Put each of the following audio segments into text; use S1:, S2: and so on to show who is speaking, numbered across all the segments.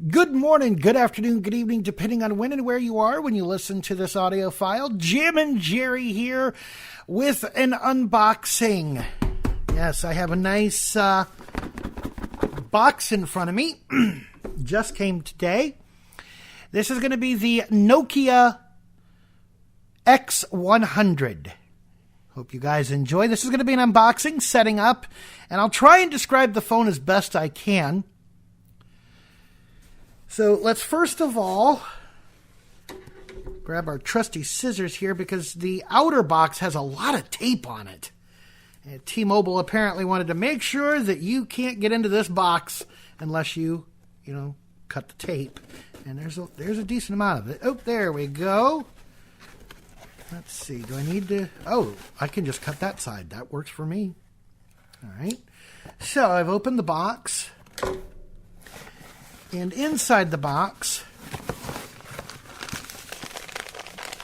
S1: Good morning, good afternoon, good evening, depending on when and where you are when you listen to this audio file. Jim and Jerry here with an unboxing. Yes, I have a nice box in front of me. Just came today. This is going to be the Nokia X100. Hope you guys enjoy. This is going to be an unboxing, setting up, and I'll try and describe the phone as best I can. So let's first of all grab our trusty scissors here because the outer box has a lot of tape on it. And T-Mobile apparently wanted to make sure that you can't get into this box unless you cut the tape. And there's a decent amount of it. Oh, there we go. Let's see. Do I need to? Oh, I can just cut that side. That works for me. All right. So I've opened the box. And inside the box,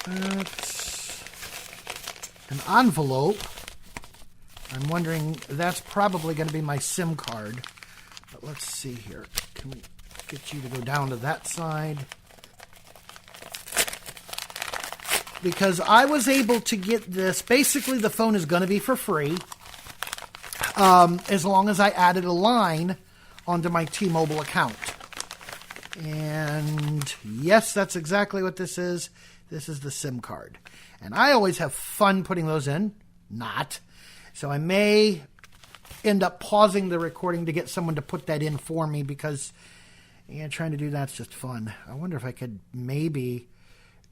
S1: it's an envelope. I'm wondering, that's probably going to be my SIM card. But let's see here. Can we get you to go down to that side? Because I was able to get this. Basically, the phone is going to be for free. As long as I added a line onto my T-Mobile account. And yes, that's exactly what this is. This is the SIM card. And I always have fun putting those in. Not. So I may end up pausing the recording to get someone to put that in for me because trying to do that's just fun. I wonder if I could maybe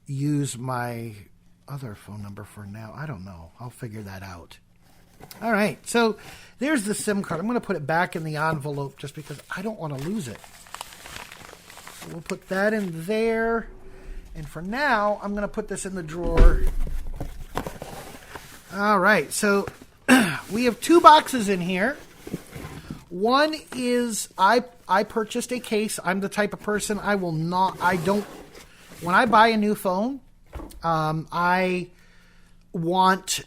S1: use my other phone number for now. I don't know. I'll figure that out. All right. So there's the SIM card. I'm going to put it back in the envelope just because I don't want to lose it. We'll put that in there. And for now, I'm going to put this in the drawer. All right. So we have two boxes in here. One is I purchased a case. I'm the type of person when I buy a new phone, I want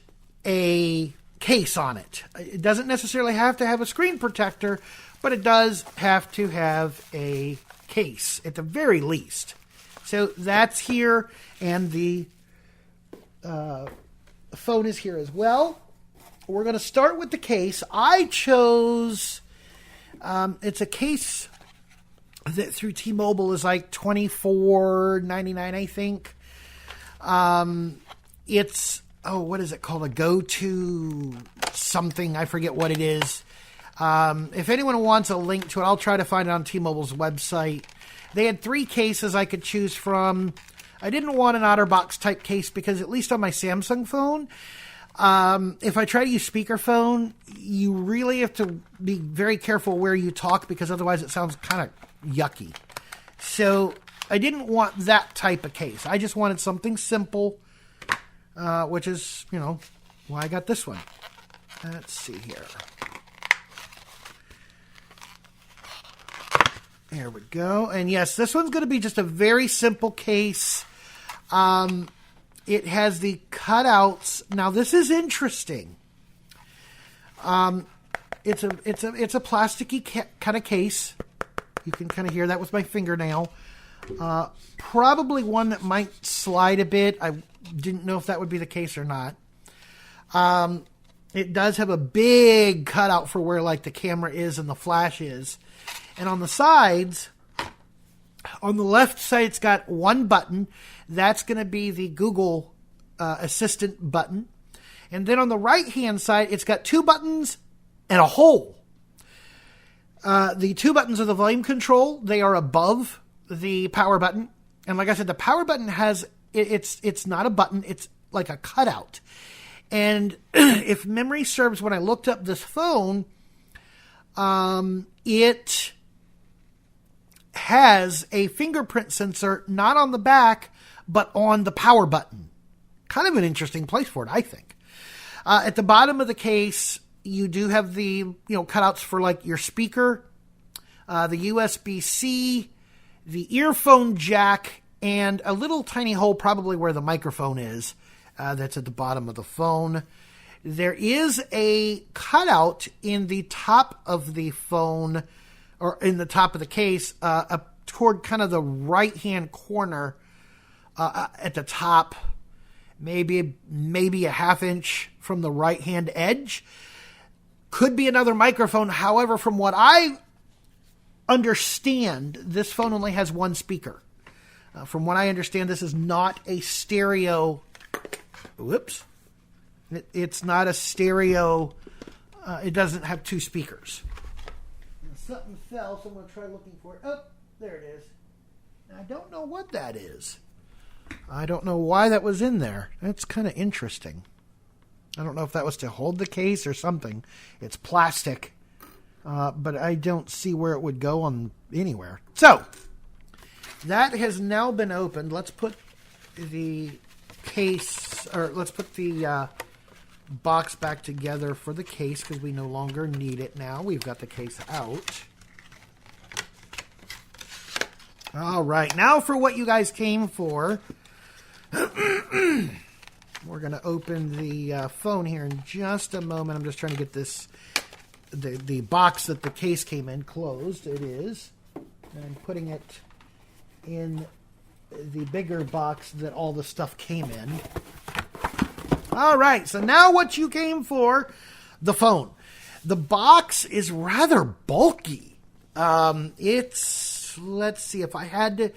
S1: a case on it. It doesn't necessarily have to have a screen protector, but it does have to have a case at the very least. So that's here, and the phone is here as well. We're going to start with the case. I chose it's a case that through T-Mobile is like $24.99, I think. It's what is it called? A go-to something. I forget what it is. If anyone wants a link to it, I'll try to find it on T-Mobile's website. They had 3 cases I could choose from. I didn't want an OtterBox type case because at least on my Samsung phone, if I try to use speakerphone, you really have to be very careful where you talk because otherwise it sounds kind of yucky. So I didn't want that type of case. I just wanted something simple, which is, why I got this one. Let's see here. There we go. And yes, this one's going to be just a very simple case. It has the cutouts. Now, this is interesting. It's a plasticky kind of case. You can kind of hear that with my fingernail. Probably one that might slide a bit. I didn't know if that would be the case or not. It does have a big cutout for where like the camera is and the flash is. And on the sides, on the left side, it's got one button. That's going to be the Google Assistant button. And then on the right-hand side, it's got 2 buttons and a hole. The 2 buttons are the volume control. They are above the power button. And like I said, the power button it's not a button. It's like a cutout. And if memory serves, when I looked up this phone, it has a fingerprint sensor, not on the back, but on the power button. Kind of an interesting place for it, I think. At the bottom of the case, you do have the cutouts for like your speaker, the USB-C, the earphone jack, and a little tiny hole probably where the microphone is. That's at the bottom of the phone. There is a cutout in the top of the phone, or in the top of the case, toward kind of the right-hand corner at the top, maybe a half inch from the right-hand edge. Could be another microphone. However, from what I understand, this phone only has one speaker. From what I understand, this is not a stereo. Whoops. It's not a stereo. It doesn't have two speakers. And something fell, so I'm going to try looking for it. Oh, there it is. I don't know what that is. I don't know why that was in there. That's kind of interesting. I don't know if that was to hold the case or something. It's plastic, but I don't see where it would go on anywhere. So, that has now been opened. Let's put the case, or let's put the box back together for the case because we no longer need it now. We've got the case out. All right, now for what you guys came for. We're going to open the phone here in just a moment. I'm just trying to get this, the box that the case came in closed. It is. And I'm putting it in the bigger box that all the stuff came in. All right, so now what you came for, the phone. The box is rather bulky. Let's see, if I had to,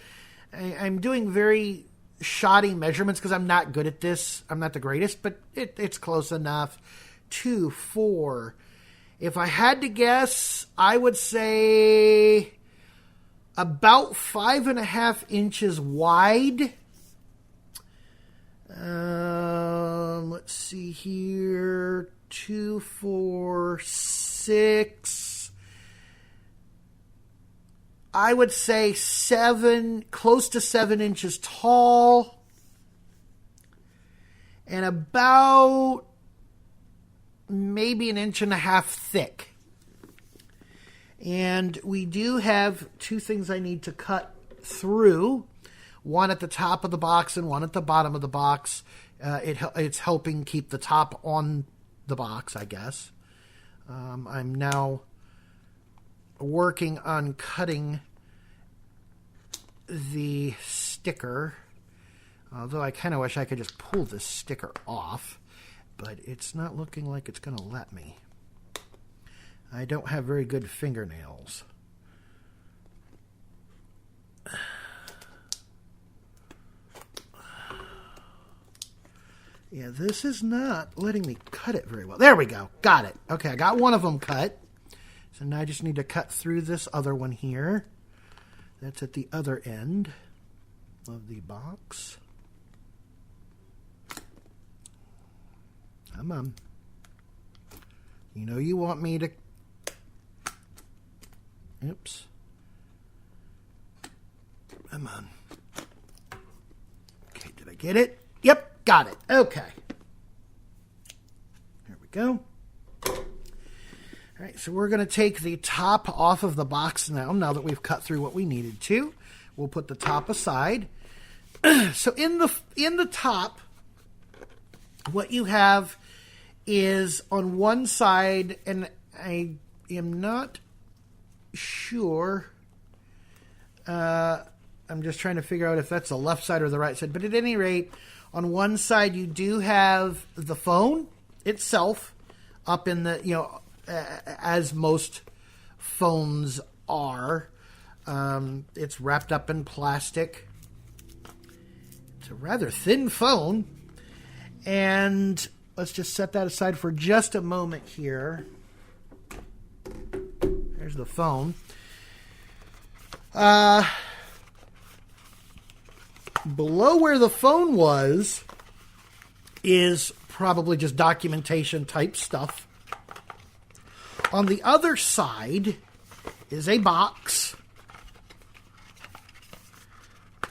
S1: I'm doing very shoddy measurements because I'm not good at this. I'm not the greatest, but it's close enough. 2, 4. If I had to guess, I would say about 5.5 inches wide. Let's see here. 2, 4, 6. I would say 7, close to 7 inches tall, and about maybe 1.5 inches thick. And we do have 2 things I need to cut through, one at the top of the box and one at the bottom of the box. It's helping keep the top on the box, I guess. I'm now working on cutting the sticker, although I kind of wish I could just pull this sticker off, but it's not looking like it's going to let me. I don't have very good fingernails. Yeah, this is not letting me cut it very well. There we go. Got it. Okay, I got one of them cut. So now I just need to cut through this other one here. That's at the other end of the box. Come on. You know you want me to... Oops. Come on. Okay, did I get it? Yep, got it. Okay. Here we go. All right, so we're going to take the top off of the box now that we've cut through what we needed to. We'll put the top aside. So in the top, what you have is on one side, and I am not sure. I'm just trying to figure out if that's the left side or the right side. But at any rate, on one side you do have the phone itself up in the, as most phones are. It's wrapped up in plastic. It's a rather thin phone. And let's just set that aside for just a moment here. There's the phone. Below where the phone was is probably just documentation type stuff. On the other side is a box.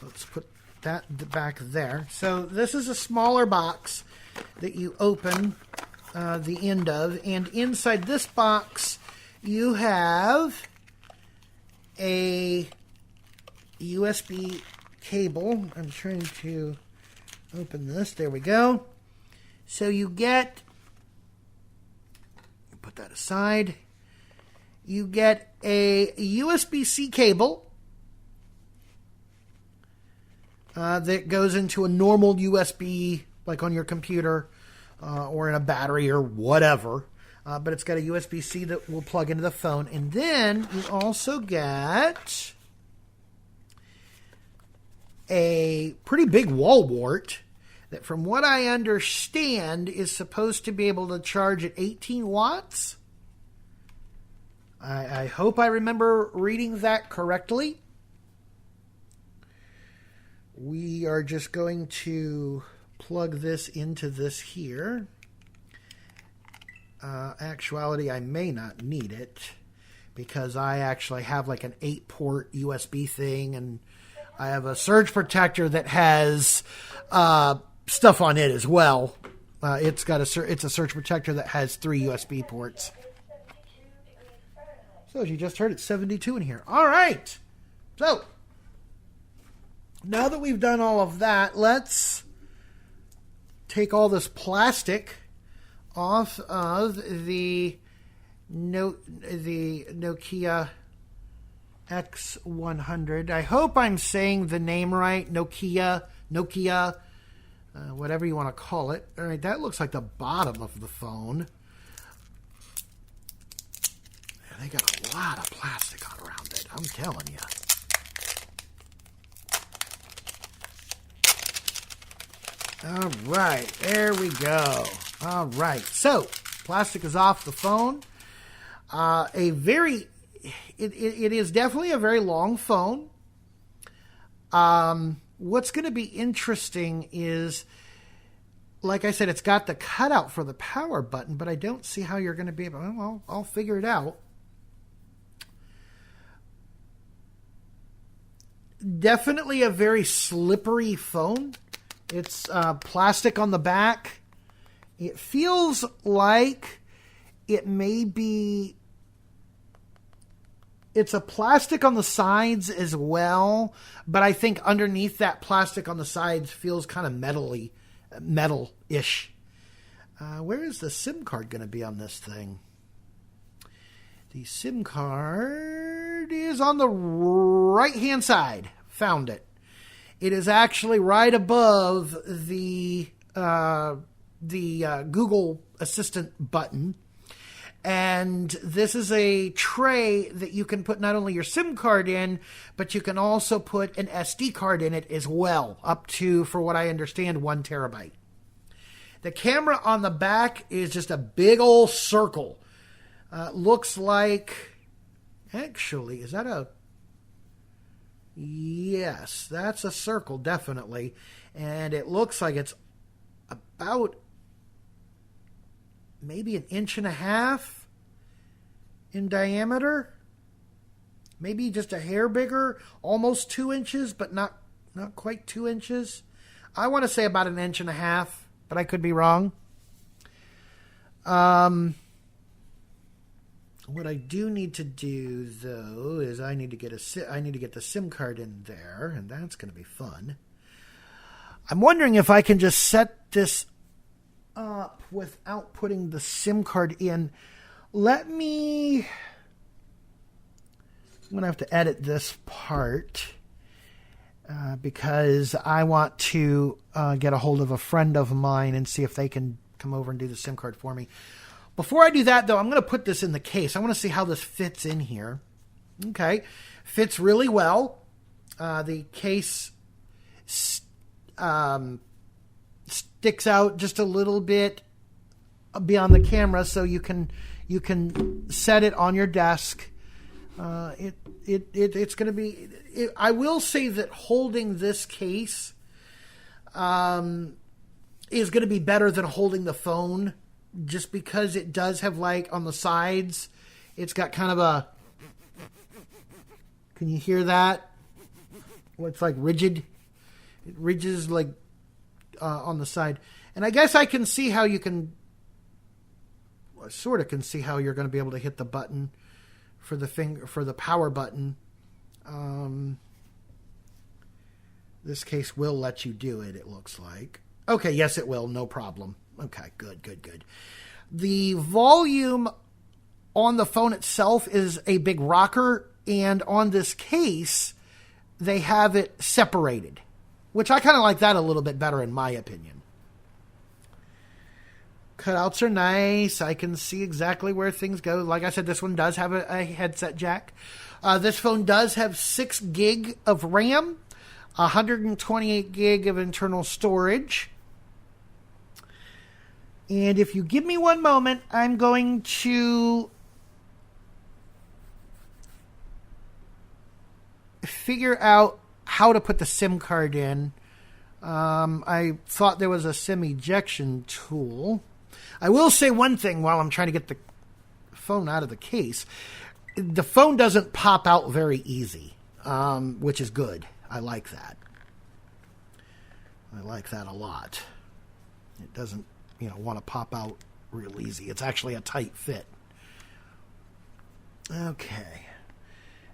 S1: Let's put that back there. So this is a smaller box that you open the end of. And inside this box, you have a USB cable. I'm trying to open this. There we go. So you get... Put that aside. You get a USB-C cable that goes into a normal USB, like on your computer or in a battery or whatever. But it's got a USB-C that will plug into the phone. And then you also get a pretty big wall wart that, from what I understand, is supposed to be able to charge at 18 watts. I hope I remember reading that correctly. We are just going to plug this into this here. Actuality, I may not need it because I actually have like an 8-port USB thing, and I have a surge protector that has stuff on it as well. It's a surge protector that has 3 USB ports. So as you just heard, it's 72 in here. All right. So now that we've done all of that, let's take all this plastic off of the Nokia X100. I hope I'm saying the name right. Nokia, whatever you want to call it. All right, that looks like the bottom of the phone. Yeah, they got a lot of plastic on around it, I'm telling you. All right, there we go. All right, so plastic is off the phone. It is definitely a very long phone. What's going to be interesting is, like I said, it's got the cutout for the power button, but I don't see how you're going to be able. Well, I'll figure it out. Definitely a very slippery phone. It's plastic on the back. It feels like it may be... It's a plastic on the sides as well, but I think underneath that plastic on the sides feels kind of metal-ish. Where is the SIM card going to be on this thing? The SIM card is on the right-hand side. Found it. It is actually right above the Google Assistant button. And this is a tray that you can put not only your SIM card in, but you can also put an SD card in it as well, up to, for what I understand, 1 terabyte. The camera on the back is just a big old circle. Looks like, actually, is that a... Yes, that's a circle, definitely. And it looks like it's about maybe 1.5 inches in diameter. Maybe just a hair bigger, almost 2 inches, but not quite 2 inches. I want to say about 1.5 inches, but I could be wrong. What I do need to do, though, is I need to get the SIM card in there, and that's going to be fun. I'm wondering if I can just set this up without putting the SIM card in. I'm going to have to edit this part because I want to get a hold of a friend of mine and see if they can come over and do the SIM card for me. Before I do that, though, I'm going to put this in the case. I want to see how this fits in here. Okay. Fits really well. The case sticks out just a little bit beyond the camera, so you can set it on your desk. It's going to be... I will say that holding this case is going to be better than holding the phone, just because it does have, like, on the sides, it's got kind of a... Can you hear that? Well, it's like rigid. It ridges, like, on the side. And I guess I can see how you can... I sort of can see how you're going to be able to hit the button for the power button. This case will let you do it, it looks like. Okay, yes, it will. No problem. Okay, good. The volume on the phone itself is a big rocker, and on this case, they have it separated. which I kind of like that a little bit better in my opinion. Cutouts are nice. I can see exactly where things go. Like I said, this one does have a headset jack. This phone does have 6 gig of RAM, 128 gig of internal storage. And if you give me one moment, I'm going to figure out how to put the SIM card in. I thought there was a SIM ejection tool. I will say one thing while I'm trying to get the phone out of the case. The phone doesn't pop out very easy, which is good. I like that. I like that a lot. It doesn't, want to pop out real easy. It's actually a tight fit. Okay.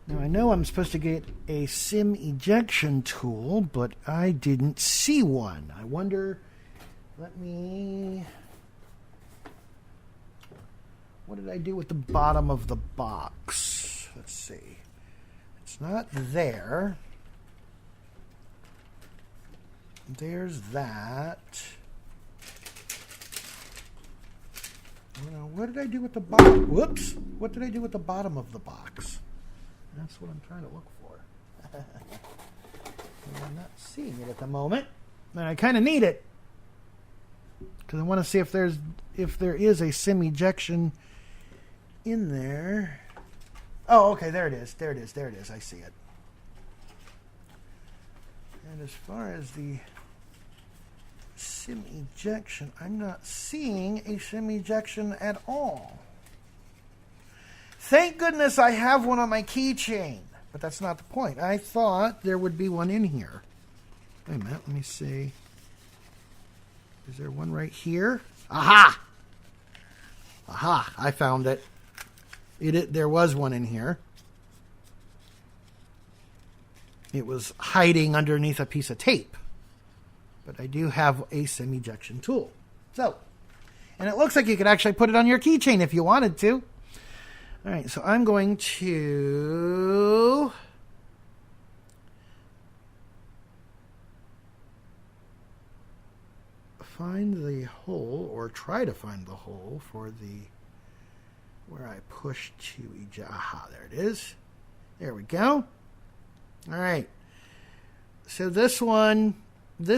S1: Now, I know I'm supposed to get a SIM ejection tool, but I didn't see one. I wonder, what did I do with the bottom of the box? Let's see. It's not there. There's that. What did I do with the bottom? Whoops. What did I do with the bottom of the box? That's what I'm trying to look for. I'm not seeing it at the moment. And I kind of need it. Because I want to see if there is a SIM ejection in there. Oh, okay, there it is. There it is. I see it. And as far as the SIM ejection, I'm not seeing a SIM ejection at all. Thank goodness I have one on my keychain. But that's not the point. I thought there would be one in here. Wait a minute, let me see. Is there one right here? Aha! Aha, I found it. There was one in here. It was hiding underneath a piece of tape. But I do have a SIM ejection tool. So, and it looks like you could actually put it on your keychain if you wanted to. All right, so I'm going to find the hole, or try to find the hole for where I push to eject. Aha, there it is. There we go. All right. So this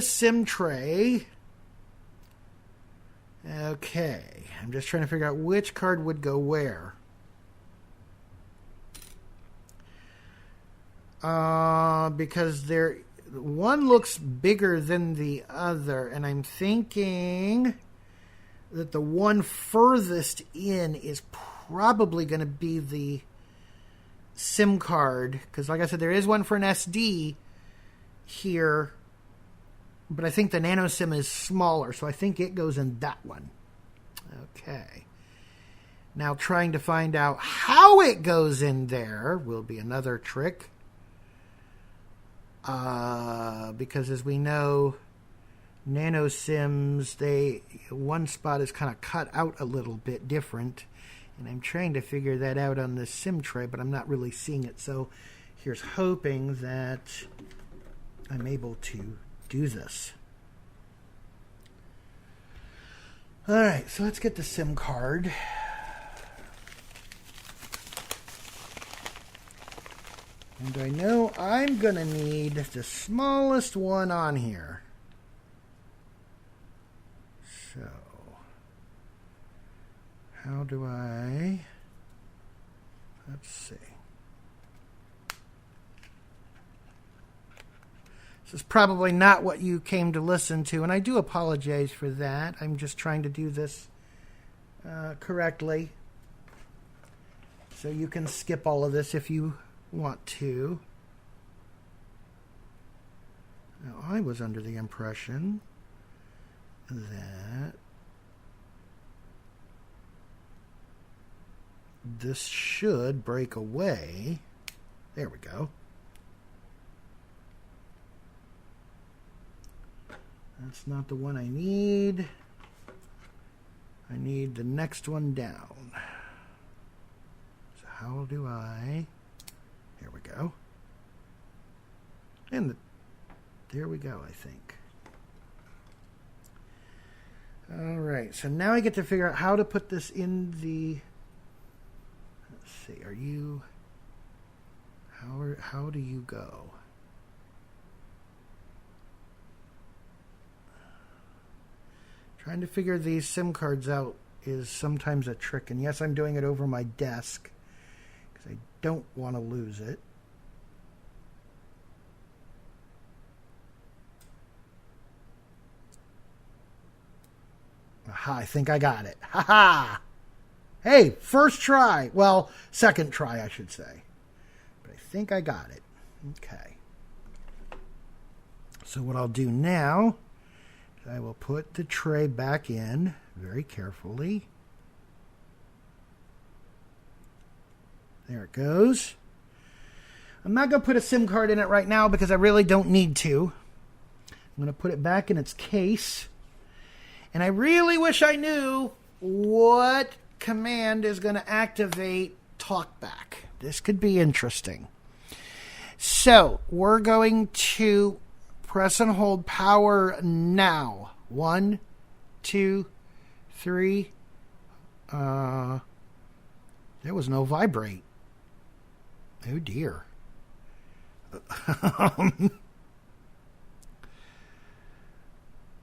S1: SIM tray. Okay. I'm just trying to figure out which card would go where. Because one looks bigger than the other, and I'm thinking that the one furthest in is probably going to be the SIM card, because like I said, there is one for an SD here, but I think the nano SIM is smaller, so I think it goes in that one. Okay. Now trying to find out how it goes in there will be another trick. Because as we know, nano SIMs, one spot is kind of cut out a little bit different, and I'm trying to figure that out on this SIM tray, but I'm not really seeing it. So here's hoping that I'm able to do this. All right, so let's get the SIM card. And I know I'm going to need the smallest one on here. So, how do I... Let's see. This is probably not what you came to listen to, and I do apologize for that. I'm just trying to do this correctly. So you can skip all of this if you want to. Now, I was under the impression that this should break away. There we go. That's not the one I need. I need the next one down. So how do I... Here we go. And There we go, I think. All right, so now I get to figure out how to put this in the... Let's see, are you... How do you go? Trying to figure these SIM cards out is sometimes a trick. And yes, I'm doing it over my desk because I don't want to lose it. Aha, I think I got it. Ha ha! Hey, first try. Well, second try, I should say. But I think I got it. Okay. So what I'll do now is I will put the tray back in very carefully. There it goes. I'm not going to put a SIM card in it right now because I really don't need to. I'm going to put it back in its case. And I really wish I knew what command is going to activate Talkback. This could be interesting. So, we're going to press and hold power now. 1, 2, 3. There was no vibrate. Oh dear.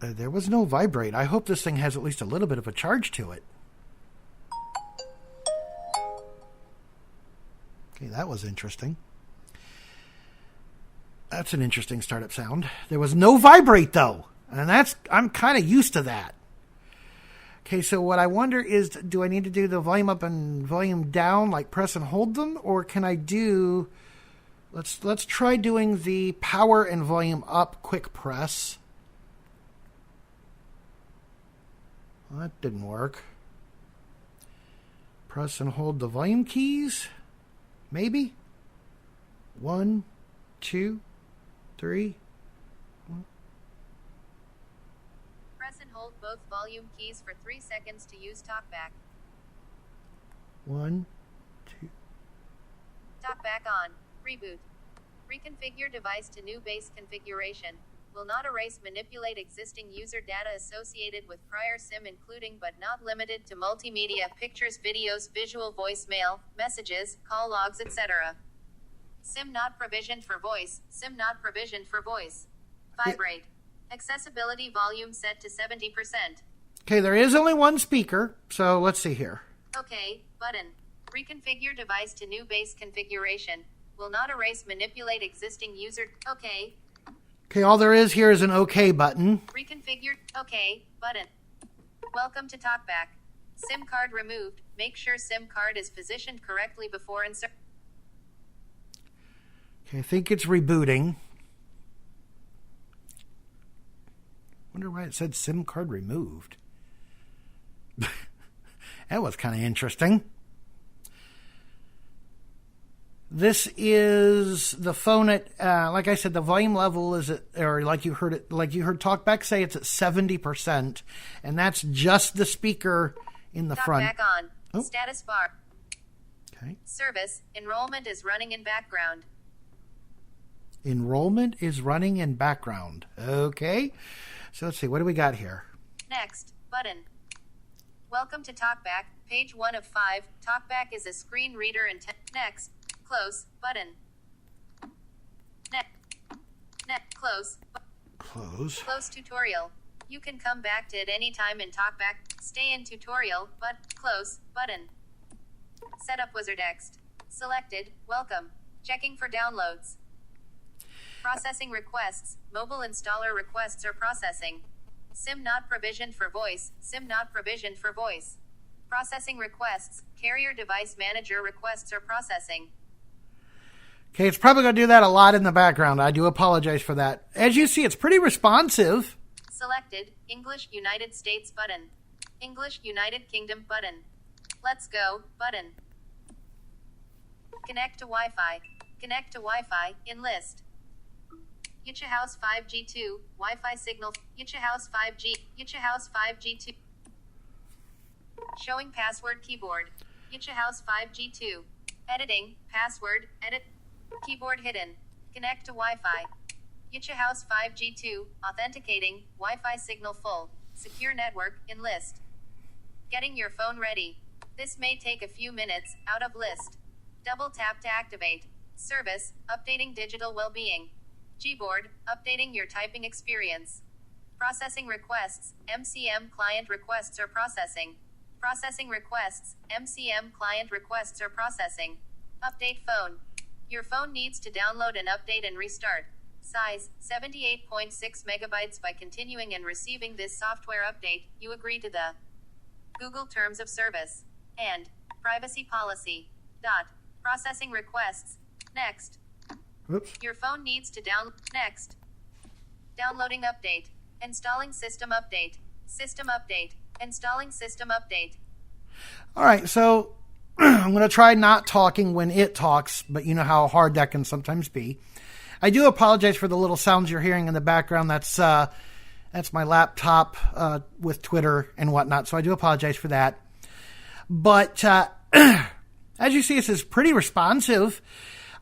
S1: There was no vibrate. I hope this thing has at least a little bit of a charge to it. Okay, that was interesting. That's an interesting startup sound. There was no vibrate though. And I'm kind of used to that. Okay, so what I wonder is, do I need to do the volume up and volume down, like press and hold them? Or can I do... Let's try doing the power and volume up quick press. Well, that didn't work. Press and hold the volume keys. Maybe. 1, 2, 3.
S2: Press and hold both volume keys for 3 seconds to use Talkback.
S1: 1, 2.
S2: Talkback on. Reboot. Reconfigure device to new base configuration. Will not erase, manipulate existing user data associated with prior SIM, including but not limited to multimedia, pictures, videos, visual, voicemail, messages, call logs, etc. SIM not provisioned for voice. SIM not provisioned for voice. Vibrate. Accessibility volume set to 70%.
S1: Okay, there is only one speaker, so let's see here.
S2: OK, button. Reconfigure device to new base configuration. Will not erase, manipulate existing user. OK.
S1: Okay, all there is here is an OK button.
S2: Reconfigured. OK, button. Welcome to Talkback. SIM card removed. Make sure SIM card is positioned correctly before insert.
S1: Okay, I think it's rebooting. Wonder why it said SIM card removed. That was kind of interesting. This is the phone at, like I said, the volume level is at, or like you heard Talkback say, it's at 70%, and that's just the speaker in the front.
S2: Talkback on. Oh. Status bar.
S1: Okay.
S2: Service. Enrollment is running in background.
S1: Enrollment is running in background. Okay. So let's see. What do we got here?
S2: Next. Button. Welcome to Talkback. Page 1 of 5. Talkback is a screen reader and next. Close. Button. Close.
S1: Close.
S2: Close tutorial. You can come back to it anytime in Talkback. Stay in tutorial, but close. Button. Setup wizard Next. Selected. Welcome. Checking for downloads. Processing requests. Mobile installer requests are processing. SIM not provisioned for voice. SIM not provisioned for voice. Processing requests. Carrier device manager requests are processing.
S1: Okay, it's probably going to do that a lot in the background. I do apologize for that. As you see, it's pretty responsive.
S2: Selected. English United States button. English United Kingdom button. Let's go button. Connect to Wi-Fi. Connect to Wi-Fi in list. Jicha House 5G2 Wi-Fi signal. Jicha House 5G. Jicha House 5G2. Showing password keyboard. Jicha House 5G2. Editing. Password. Edit. Keyboard hidden. Connect to Wi-Fi. Jicha House 5G2, authenticating, Wi-Fi signal full, secure network, in list. Getting your phone ready. This may take a few minutes, out of list. Double tap to activate. Service, updating digital well-being. Gboard, updating your typing experience. Processing requests, MCM client requests are processing. Processing requests, MCM client requests are processing. Update phone. Your phone needs to download an update and restart. Size, 78.6 megabytes. By continuing and receiving this software update, you agree to the Google Terms of Service and Privacy Policy. Processing requests. Next.
S1: Oops.
S2: Your phone needs to Next. Downloading update. Installing system update. System update. Installing system update.
S1: All right, so I'm going to try not talking when it talks, but you know how hard that can sometimes be. I do apologize for the little sounds you're hearing in the background. That's my laptop with Twitter and whatnot, so I do apologize for that. But as you see, this is pretty responsive.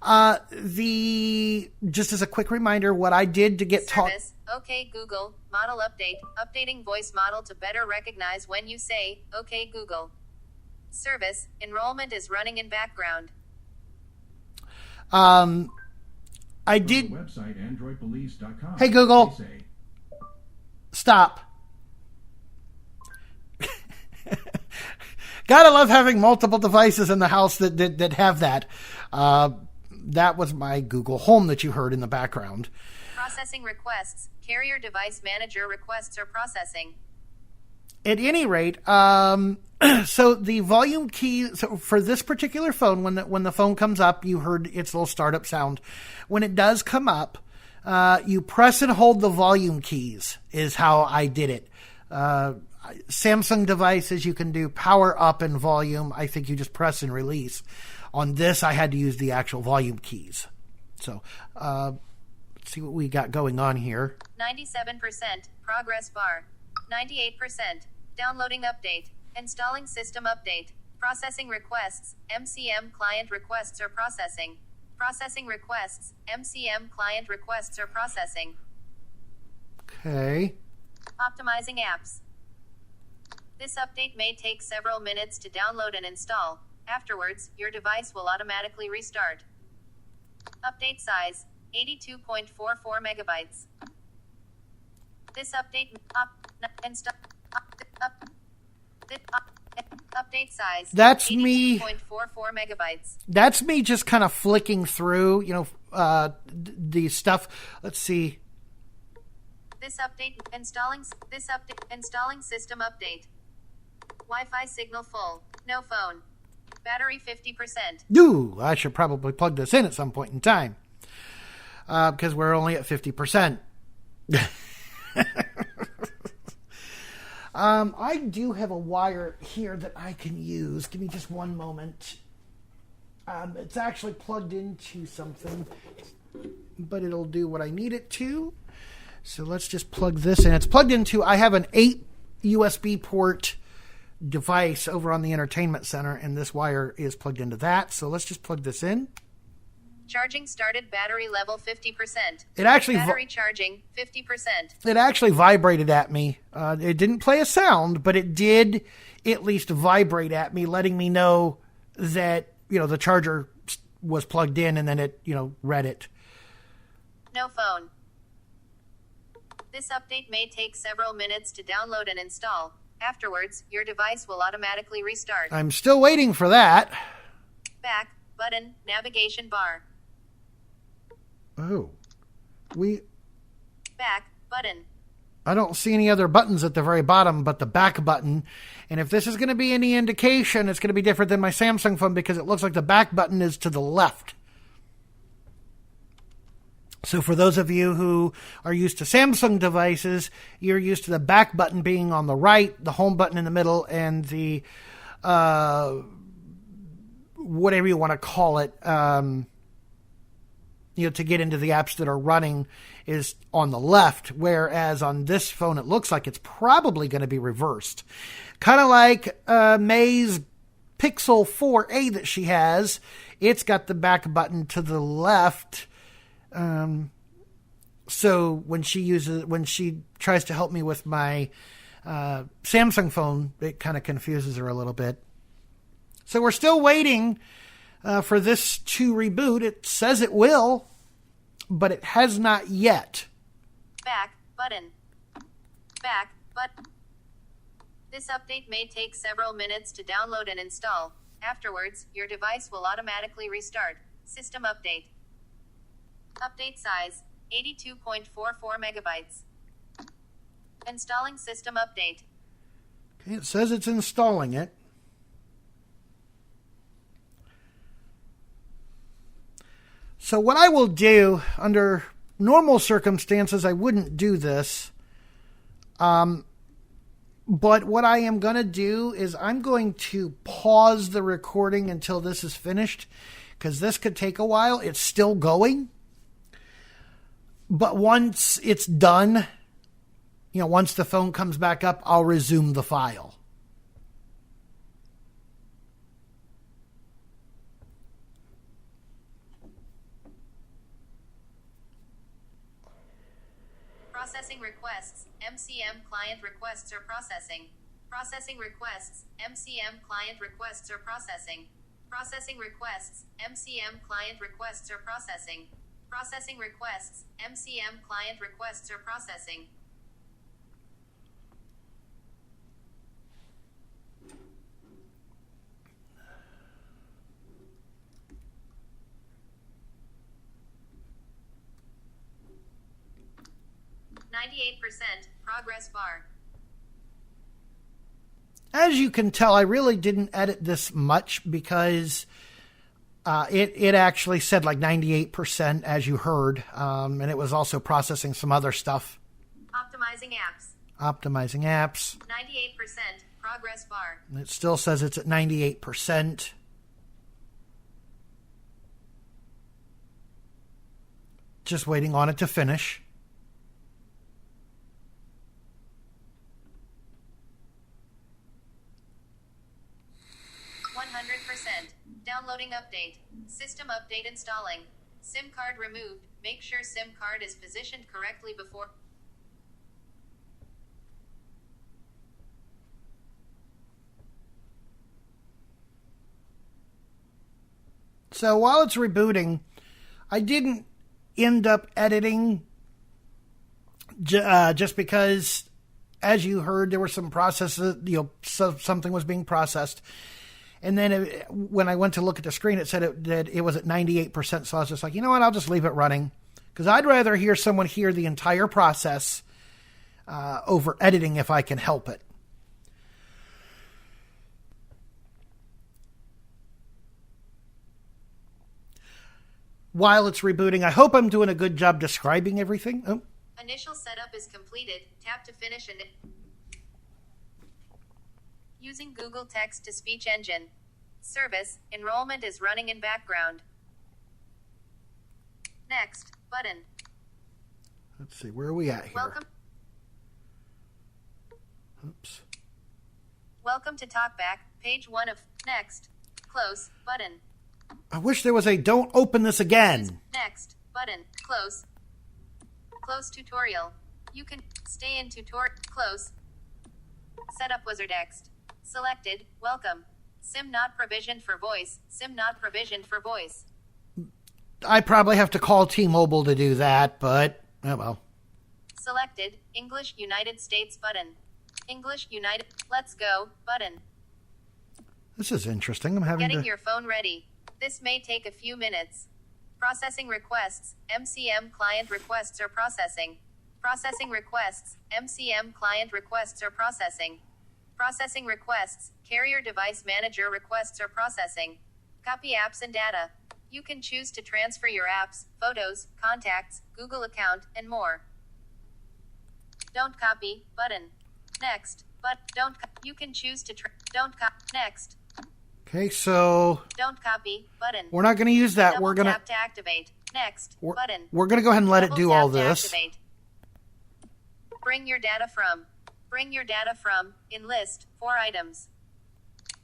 S1: Just as a quick reminder, what I did to get
S2: Service, OK Google, model update, updating voice model to better recognize when you say, OK Google. Service, enrollment is running in background.
S1: I did.
S3: Website androidpolice.com.
S1: Hey Google, stop. Gotta love having multiple devices in the house that have that. That was my Google Home that you heard in the background.
S2: Processing requests. Carrier device manager requests are processing.
S1: At any rate, so the volume key, so for this particular phone, when the phone comes up, you heard its little startup sound. When it does come up, you press and hold the volume keys is how I did it. Samsung devices, you can do power up and volume. I think you just press and release. On this, I had to use the actual volume keys. So, let's see what we got going on here.
S2: 97%, progress bar. 98%, downloading update. Installing system update. Processing requests, MCM client requests are processing. Processing requests, MCM client requests are processing.
S1: Okay.
S2: Optimizing apps. This update may take several minutes to download and install. Afterwards, your device will automatically restart. Update size, 82.44 megabytes. This update update size.
S1: That's me.
S2: 82.44 megabytes.
S1: That's me just kind of flicking through, the stuff. Let's see.
S2: Installing system update. Wi-Fi signal full. No phone. Battery 50%.
S1: Ooh, I should probably plug this in at some point in time. Because we're only at 50%. I do have a wire here that I can use. Give me just one moment. It's actually plugged into something, but it'll do what I need it to. So let's just plug this in. It's plugged into, I have an 8 USB port device over on the entertainment center, and this wire is plugged into that. So let's just plug this in.
S2: Charging started, battery level 50%.
S1: It actually
S2: battery charging 50%.
S1: It actually vibrated at me. It didn't play a sound, but it did at least vibrate at me, letting me know that, the charger was plugged in, and then it, read it.
S2: No phone. This update may take several minutes to download and install. Afterwards, your device will automatically restart.
S1: I'm still waiting for that.
S2: Back, button, navigation bar.
S1: Oh.
S2: Back, button.
S1: I don't see any other buttons at the very bottom but the back button. And if this is going to be any indication, it's going to be different than my Samsung phone because it looks like the back button is to the left. So for those of you who are used to Samsung devices, you're used to the back button being on the right, the home button in the middle, and the whatever you want to call it, to get into the apps that are running is on the left, whereas on this phone it looks like it's probably going to be reversed. Kind of like May's Pixel 4a that she has. It's got the back button to the left. So when she tries to help me with my Samsung phone, it kind of confuses her a little bit. So we're still waiting for this to reboot. It says it will, but it has not yet.
S2: Back button. Back button. This update may take several minutes to download and install. Afterwards, your device will automatically restart. System update. Update size, 82.44 megabytes. Installing system update.
S1: Okay, it says it's installing it. So what I will do, under normal circumstances, I wouldn't do this. But what I am going to do is I'm going to pause the recording until this is finished, because this could take a while. It's still going. But once it's done, once the phone comes back up, I'll resume the file.
S2: Processing requests. MCM client requests are processing. Processing requests. MCM client requests are processing. Processing requests. MCM client requests are processing. Processing requests. MCM client requests are processing. %, progress bar.
S1: As you can tell, I really didn't edit this much because it actually said like 98%, as you heard, and it was also processing some other stuff.
S2: Optimizing apps.
S1: Optimizing apps.
S2: 98%, progress bar.
S1: And it still says it's at 98%. Just waiting on it to finish.
S2: Downloading update. System update installing. SIM card removed. Make sure SIM card is positioned correctly before.
S1: So while it's rebooting, I didn't end up editing just because, as you heard, there were some processes, something was being processed. And then when I went to look at the screen, it said that it was at 98%. So I was just like, you know what? I'll just leave it running. Because I'd rather hear someone hear the entire process over editing if I can help it. While it's rebooting, I hope I'm doing a good job describing everything. Oh.
S2: Initial setup is completed. Tap to finish and... Using Google Text-to-Speech Engine. Service, enrollment is running in background. Next, button.
S1: Let's see, where are we at here?
S2: Welcome.
S1: Oops.
S2: Welcome to Talkback, page 1 of Next, close, button.
S1: I wish there was a don't open this again.
S2: Next, button, close. Close tutorial. You can stay in tutorial, close. Setup wizard Next. Selected, welcome. SIM not provisioned for voice, SIM not provisioned for voice.
S1: I probably have to call T-Mobile to do that, but, oh well.
S2: Selected, English United States button. English United, let's go, button.
S1: This is interesting. I'm having
S2: Getting your phone ready. This may take a few minutes. Processing requests, MCM client requests are processing. Processing requests, MCM client requests are processing. Processing requests, carrier device manager requests are processing. Copy apps and data. You can choose to transfer your apps, photos, contacts, Google account, and more. Don't copy, button. Next, but don't, you can choose to, don't copy, next.
S1: Okay, so
S2: don't copy, button.
S1: We're not going to use that.
S2: We're going to tap to activate. Next, button.
S1: We're going to go ahead and let it do all this.
S2: Activate. Bring your data from. Bring your data from, in list, 4 items.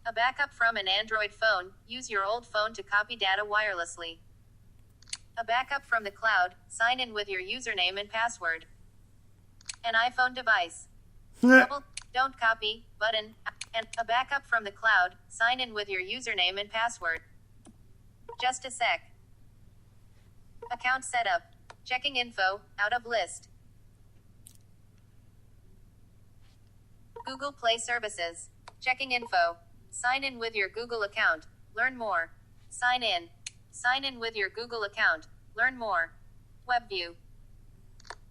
S2: A backup from an Android phone, use your old phone to copy data wirelessly. A backup from the cloud. Sign in with your username and password. An iPhone device. Don't copy button. And a backup from the cloud. Sign in with your username and password. Just a sec. Account setup. Checking info. Out of list. Google Play services. Checking info. Sign in with your Google account. Learn more. Sign in. Sign in with your Google account. Learn more. Web view.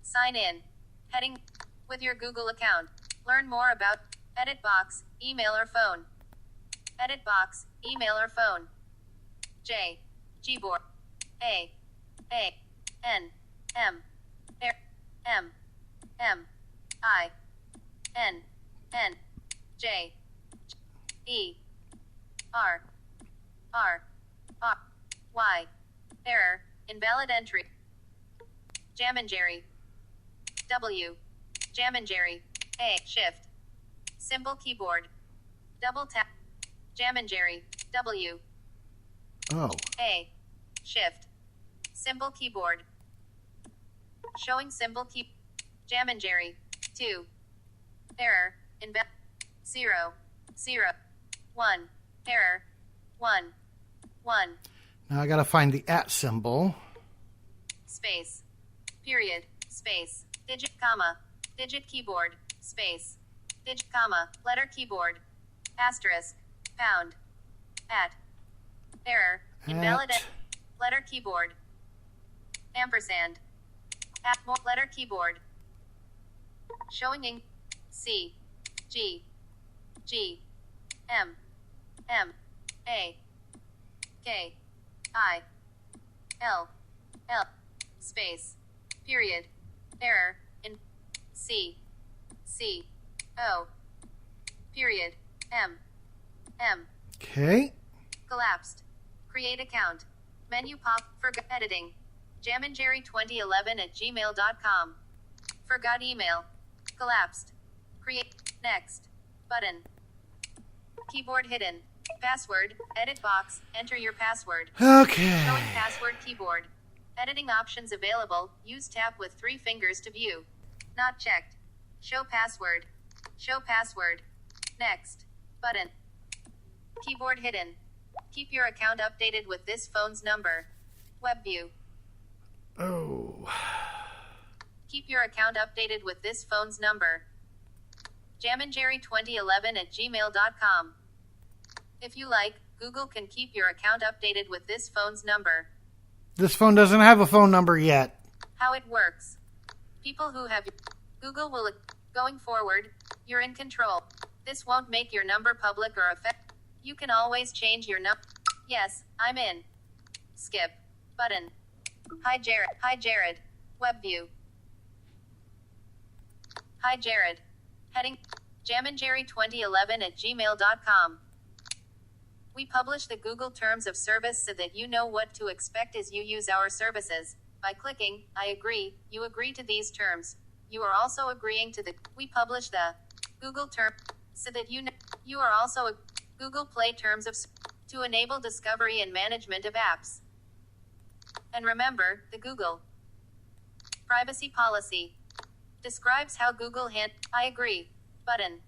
S2: Sign in. Heading. With your Google account. Learn more about. Edit box. Email or phone. Edit box. Email or phone. J. Gboard. A. N. M. M. M. I. N. N. J. E. R. R. R. Y. Error. Invalid entry. Jam and Jerry. W. Jam and Jerry. A. Shift. Symbol keyboard. Double tap. Jam and Jerry. W.
S1: Oh.
S2: A. Shift. Symbol keyboard. Showing symbol key. Jam and Jerry. 2. Error. Invalid. 0. 0. 1. Error. 1. 1.
S1: Now I gotta find the @ symbol.
S2: Space. Period. Space. Digit, comma. Digit keyboard. Space. Digit, comma. Letter keyboard. Asterisk. Pound. At. Error. Invalid. Letter keyboard. Ampersand. At more letter keyboard. Showing in C. G. G. M. M. A. K. I. L. L. Space. Period. Error. In C. C. O. Period. M. M.
S1: Okay.
S2: Collapsed. Create account. Menu pop. Forgot editing. jamandjerry2011@gmail.com. Forgot email. Collapsed. Create. Next. Button. Keyboard hidden. Password. Edit box. Enter your password.
S1: Okay.
S2: Showing password keyboard. Editing options available. Use tap with 3 fingers to view. Not checked. Show password. Show password. Next. Button. Keyboard hidden. Keep your account updated with this phone's number. Web view.
S1: Oh.
S2: Keep your account updated with this phone's number. jamandjerry2011@gmail.com. If you like, Google can keep your account updated with this phone's number.
S1: This phone doesn't have a phone number yet.
S2: How it works. People who have Google will going forward, you're in control. This won't make your number public or affect. You can always change your number. Yes, I'm in. Skip. Button. Hi Jared. Hi Jared. Web view. Hi Jared. Heading. jamandjerry2011@gmail.com. We publish the Google Terms of Service so that you know what to expect as you use our services. By clicking, I agree, you agree to these terms. You are also agreeing to the, we publish the Google Term, so that you know, you are also a Google Play Terms of, to enable discovery and management of apps. And remember, the Google Privacy Policy describes how Google I agree, button.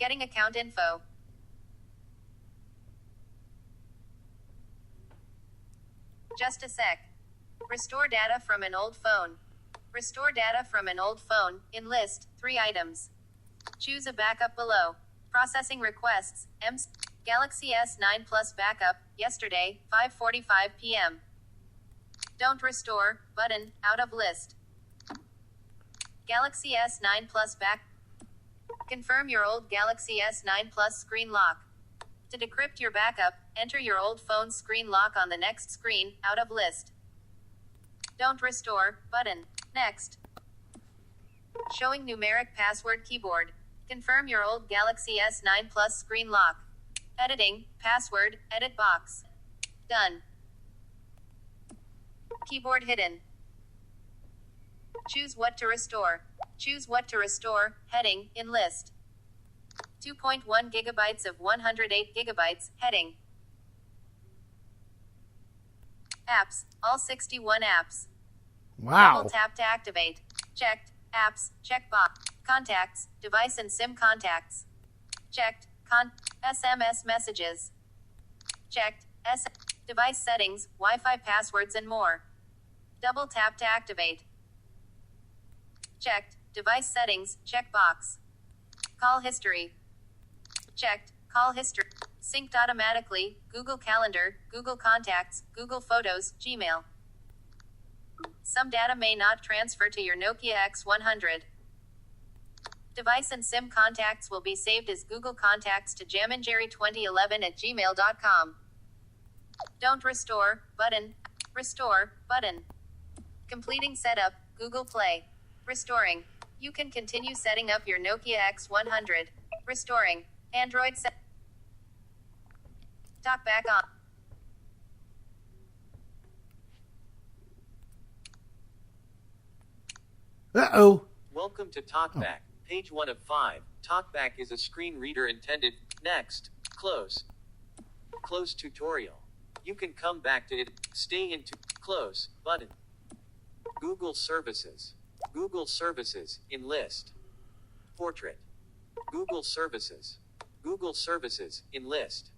S2: Getting account info. Just a sec. Restore data from an old phone. Restore data from an old phone, in list, 3 items. Choose a backup below. Processing requests, Galaxy S9 Plus backup, yesterday, 5:45 p.m. Don't restore, button, out of list. Galaxy S9 Plus back. Confirm your old Galaxy S9 Plus screen lock. To decrypt your backup, enter your old phone's screen lock on the next screen, out of list. Don't restore, button. Next. Showing numeric password keyboard. Confirm your old Galaxy S9 Plus screen lock. Editing, password, edit box. Done. Keyboard hidden. Choose what to restore. Choose what to restore, heading, in list. 2.1 gigabytes of 108 gigabytes, heading. Apps. All 61 apps.
S1: Wow.
S2: Double tap to activate. Checked. Apps. Checkbox. Contacts. Device and SIM contacts. Checked. SMS messages. Checked. Device settings, Wi-Fi passwords and more. Double tap to activate. Checked. Device settings, checkbox. Call history. Checked. Call history. Synced automatically, Google Calendar, Google Contacts, Google Photos, Gmail. Some data may not transfer to your Nokia X100. Device and SIM contacts will be saved as Google Contacts to jamandjerry2011@gmail.com. Don't restore, button. Restore, button. Completing setup, Google Play. Restoring. You can continue setting up your Nokia X100. Restoring. Android set. Talkback on.
S1: Uh-oh.
S4: Welcome to Talkback. Page 1 of 5. Talkback is a screen reader intended. Next. Close. Close tutorial. You can come back to it. Stay into close button. Google Services. Google Services in list. Portrait. Google Services. Google Services in list.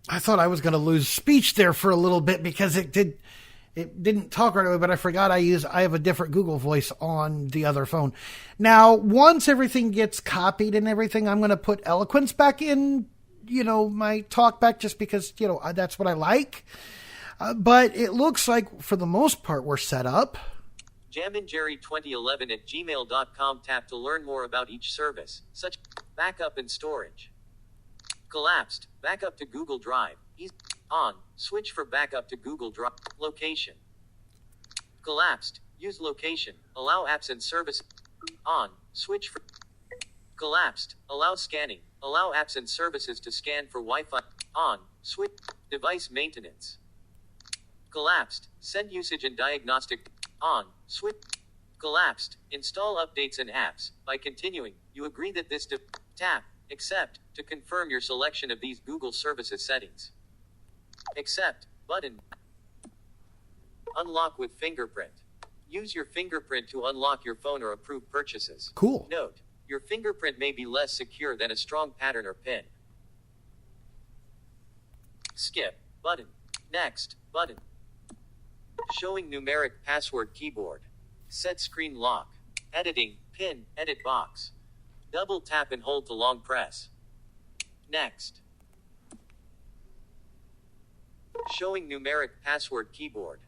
S1: I thought I was going to lose speech there for a little bit because it didn't talk right away, but I forgot I have a different Google voice on the other phone. Now, once everything gets copied and everything, I'm going to put Eloquence back in, my Talkback just because, that's what I like. But it looks like for the most part we're set up.
S4: jamandjerry2011@gmail.com. Tap to learn more about each service, such backup and storage. Collapsed. Backup to Google Drive. On. Switch for backup to Google Drive. Location. Collapsed. Use location. Allow apps and services. On. Switch for. Collapsed. Allow scanning. Allow apps and services to scan for Wi-Fi. On. Switch. Device maintenance. Collapsed. Send usage and diagnostic. On. Switch. Collapsed. Install updates and apps. By continuing, you agree that this tap. Accept. To confirm your selection of these Google Services settings. Accept. Button. Unlock with fingerprint. Use your fingerprint to unlock your phone or approve purchases.
S1: Cool.
S4: Note. Your fingerprint may be less secure than a strong pattern or pin. Skip. Button. Next. Button. Showing numeric password keyboard. Set screen lock. Editing. Pin. Edit box. Double tap and hold to long press. Next. Showing numeric password keyboard.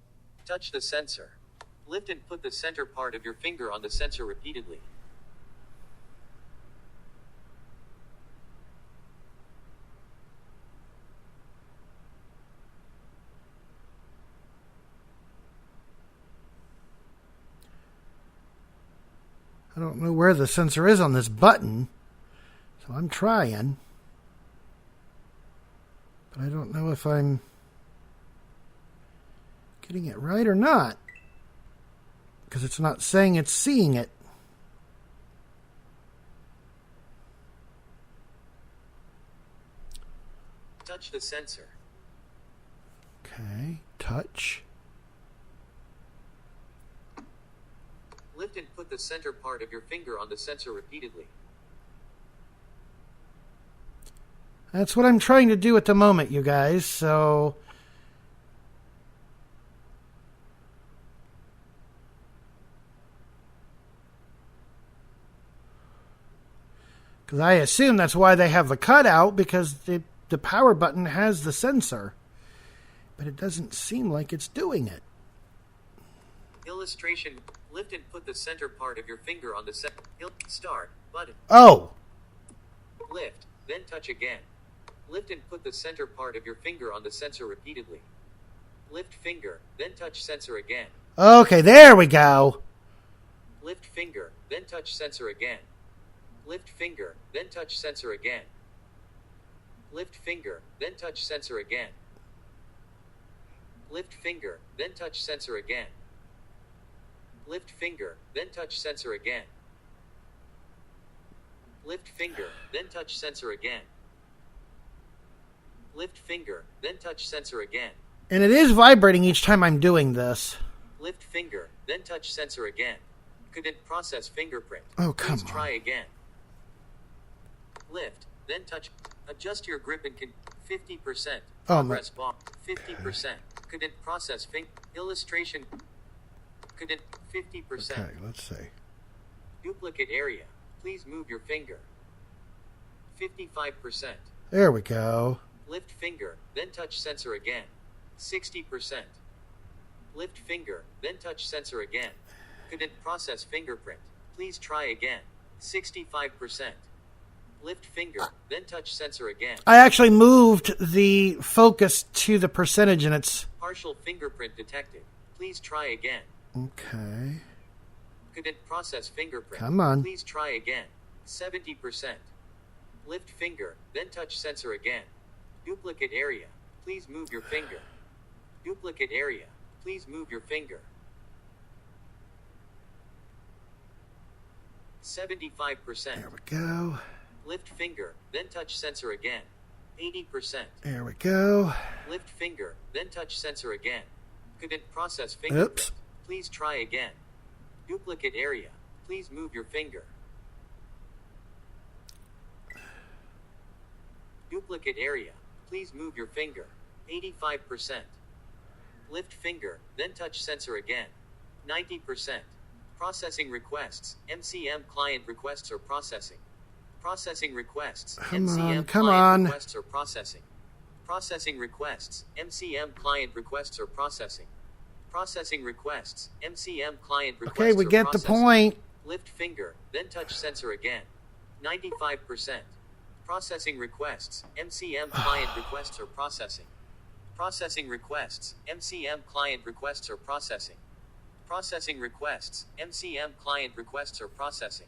S4: Touch the sensor. Lift and put the center part of your finger on the sensor repeatedly.
S1: I don't know where the sensor is on this button, so I'm trying. But I don't know if I'm getting it right or not, because it's not saying it's seeing it.
S4: Touch the sensor.
S1: Okay, touch.
S4: Lift and put the center part of your finger on the sensor repeatedly.
S1: That's what I'm trying to do at the moment, you guys, so... Because I assume that's why they have the cutout, because the power button has the sensor. But it doesn't seem like it's doing it.
S4: Illustration. Lift and put the center part of your finger on the start button.
S1: Oh!
S4: Lift, then touch again. Lift and put the center part of your finger on the sensor repeatedly. Lift finger, then touch sensor again.
S1: Okay, there we go.
S4: Lift finger, then touch sensor again. Lift finger, then touch sensor again. Lift finger, then touch sensor again. Lift finger, then touch sensor again. Lift finger, then touch sensor again. Lift finger, then touch sensor again. Lift finger, then touch sensor again.
S1: And it is vibrating each time I'm doing this.
S4: Lift finger, then touch sensor again. Couldn't process fingerprint.
S1: Oh, come
S4: Please
S1: on.
S4: try again. Lift, then touch. Adjust your grip and 50%.
S1: Oh,
S4: Progress bar. 50%. Couldn't process illustration. Couldn't 50%.
S1: Okay, let's see.
S4: Duplicate area. Please move your finger. 55%.
S1: There we go.
S4: Lift finger, then touch sensor again. 60%. Lift finger, then touch sensor again. Couldn't process fingerprint. Please try again. 65%. Lift finger, then touch sensor again.
S1: I actually moved the focus to the percentage and it's...
S4: Partial fingerprint detected. Please try again.
S1: Okay.
S4: Couldn't process fingerprint.
S1: Come on.
S4: Please try again. 70%. Lift finger, then touch sensor again. Duplicate area. Please move your finger. Duplicate area. Please move your finger. 75%.
S1: There we go.
S4: Lift finger, then touch sensor again. 80%.
S1: There we go.
S4: Lift finger, then touch sensor again. Couldn't process fingerprint.
S1: Oops.
S4: Please try again. Duplicate area. Please move your finger. Duplicate area. Please move your finger. 85%. Lift finger, then touch sensor again. 90%. Processing requests. MCM client requests are processing. Processing requests.
S1: Come
S4: MCM
S1: on, come
S4: client
S1: on.
S4: requests are processing. Processing requests. MCM client requests are processing. Processing requests. MCM client requests
S1: Okay, we
S4: are
S1: get the
S4: processing.
S1: point.
S4: Lift finger, then touch sensor again. 95%. Processing requests. MCM client requests are processing. Processing requests. MCM client requests are processing. Processing requests. MCM client requests are processing.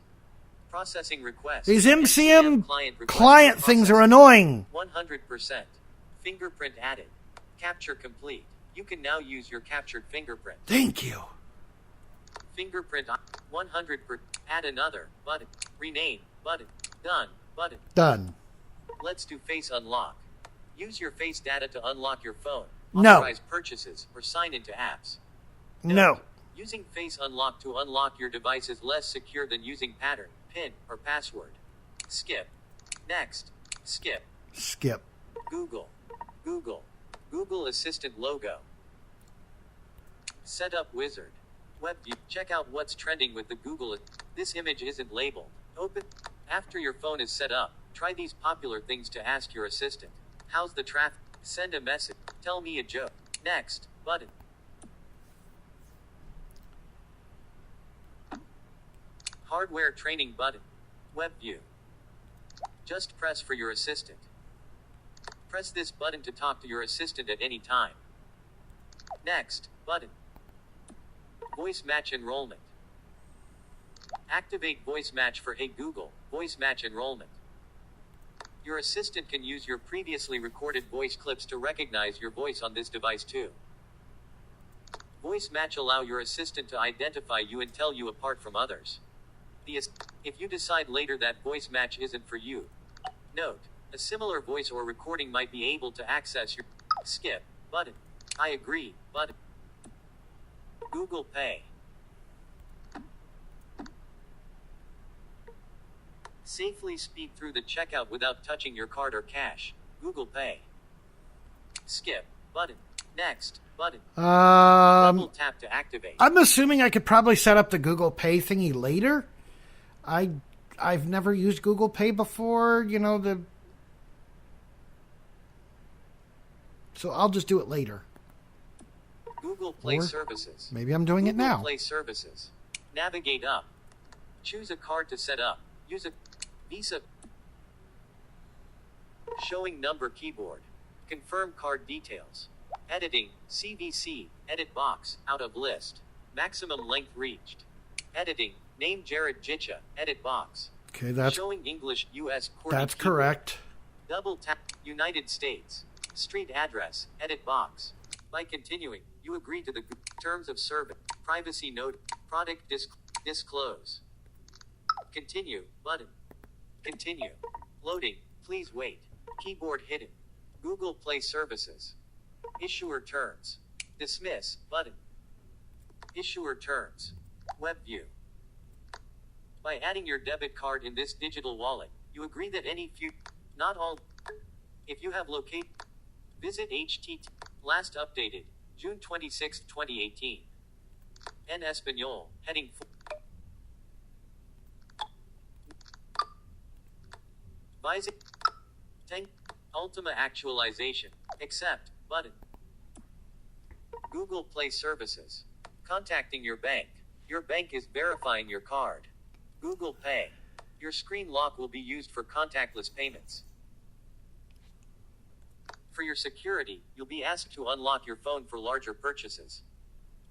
S4: Processing requests.
S1: These MCM
S4: client requests
S1: client things are
S4: processing.
S1: annoying.
S4: 100%. Fingerprint added. Capture complete. You can now use your captured fingerprint.
S1: Thank you.
S4: Fingerprint 100%. Add another button. Rename button. Done button.
S1: Done.
S4: Let's do face unlock. Use your face data to unlock your phone.
S1: No.
S4: Authorize purchases or sign into apps.
S1: No.
S4: Using face unlock to unlock your device is less secure than using pattern, PIN, or password. Skip. Next. Skip.
S1: Skip.
S4: Google. Google. Google Assistant logo. Setup wizard. Web view. Check out what's trending with the Google. This image isn't labeled. Open. After your phone is set up, try these popular things to ask your assistant. How's the traffic? Send a message. Tell me a joke. Next. Button. Hardware training button. Web view. Just press for your assistant. Press this button to talk to your assistant at any time. Next. Button. Voice match enrollment. Activate voice match for Hey Google, voice match enrollment. Your assistant can use your previously recorded voice clips to recognize your voice on this device too. Voice match allow your assistant to identify you and tell you apart from others. If you decide later that voice match isn't for you, note, a similar voice or recording might be able to access your skip button. I agree button. Google Pay. Safely speed through the checkout without touching your card or cash. Google Pay. Skip button. Next button. Double tap to activate.
S1: I'm assuming I could probably set up the Google Pay thingy later. I've never used Google Pay before, so I'll just do it later.
S4: Google Play
S1: Or
S4: Services.
S1: Maybe I'm doing it
S4: Google
S1: now.
S4: Play Services. Navigate up. Choose a card to set up. Use a Visa. Showing number keyboard. Confirm card details. Editing. CVC. Edit box. Out of list. Maximum length reached. Editing. Name Jerry Jicha. Edit box.
S1: Okay, that's
S4: Showing English US QWERTY
S1: that's
S4: keyboard.
S1: correct.
S4: Double tap. United States. Street address. Edit box. By continuing, you agree to the terms of service. Privacy note. Product disclose. Continue. Button. Continue. Loading. Please wait. Keyboard hidden. Google Play Services. Issuer terms. Dismiss button. Issuer terms. Web view. By adding your debit card in this digital wallet, you agree that any not all. If you have visit HTTP. Last updated, June 26, 2018. En Español, heading 4. Vising. Tank. Ultima actualization. Accept button. Google Play services. Contacting your bank. Your bank is verifying your card. Google Pay. Your screen lock will be used for contactless payments. For your security, you'll be asked to unlock your phone for larger purchases.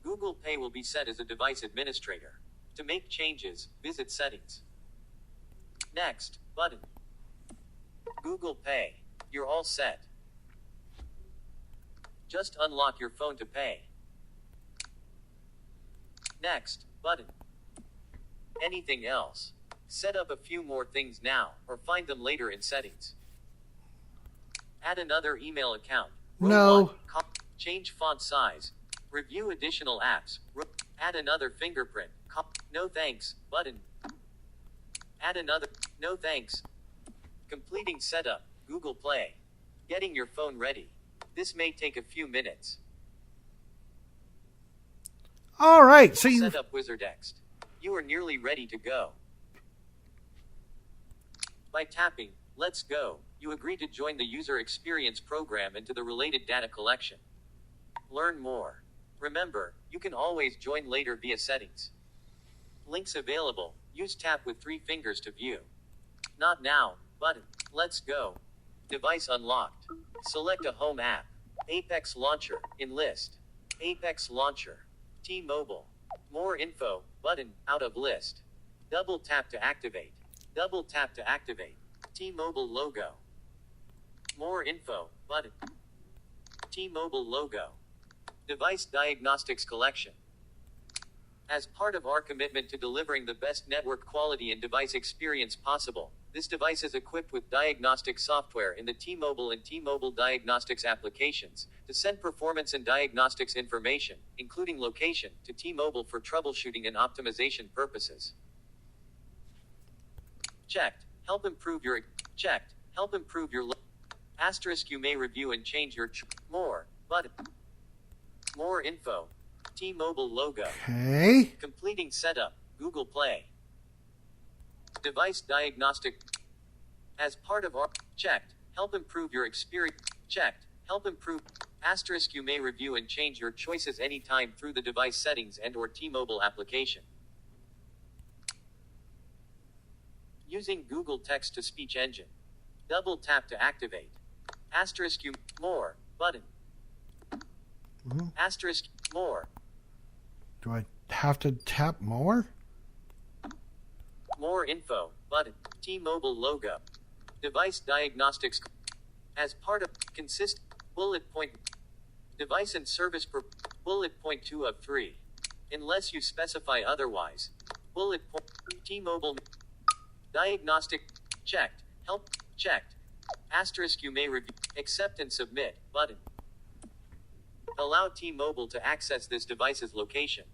S4: Google Pay will be set as a device administrator. To make changes, visit Settings. Next button. Google Pay. You're all set. Just unlock your phone to pay. Next button. Anything else? Set up a few more things now, or find them later in Settings. Add another email account.
S1: No.
S4: Change font size. Review additional apps. Add another fingerprint. No thanks button. Add another. No thanks. Completing setup. Google Play. Getting your phone ready. This may take a few minutes.
S1: All right, so you
S4: Set up WizardX. You are nearly ready to go. By tapping Let's Go, you agree to join the user experience program and to the related data collection. Learn more. Remember, you can always join later via Settings. Links available. Use tap with 3 fingers to view. Not now button. Let's go. Device unlocked. Select a home app. Apex Launcher. In list. Apex Launcher. T-Mobile. More info button. Out of list. Double tap to activate. Double tap to activate. T-Mobile logo. More info button. T-Mobile logo. Device diagnostics collection. As part of our commitment to delivering the best network quality and device experience possible, this device is equipped with diagnostic software in the T-Mobile and T-Mobile Diagnostics applications to send performance and diagnostics information, including location, to T-Mobile for troubleshooting and optimization purposes. Checked. Help improve your asterisk. You may review and change your more button. More info. T-Mobile logo.
S1: okay.
S4: Completing setup. Google Play. Device diagnostic. As part of our checked. Help improve your experience. Checked. Help improve asterisk. You may review and change your choices anytime through the device settings and or T-Mobile application. Using Google text-to-speech engine. Double tap to activate. Asterisk. You more button. Asterisk more.
S1: Do I have to tap more?
S4: More info button. T-Mobile logo. Device diagnostics. As part of consist bullet point. Device and service per bullet point 2 of 3. Unless you specify otherwise. Bullet point. T-Mobile diagnostic checked. Help checked. Asterisk. You may review. Accept and submit button. Allow T-Mobile to access this device's location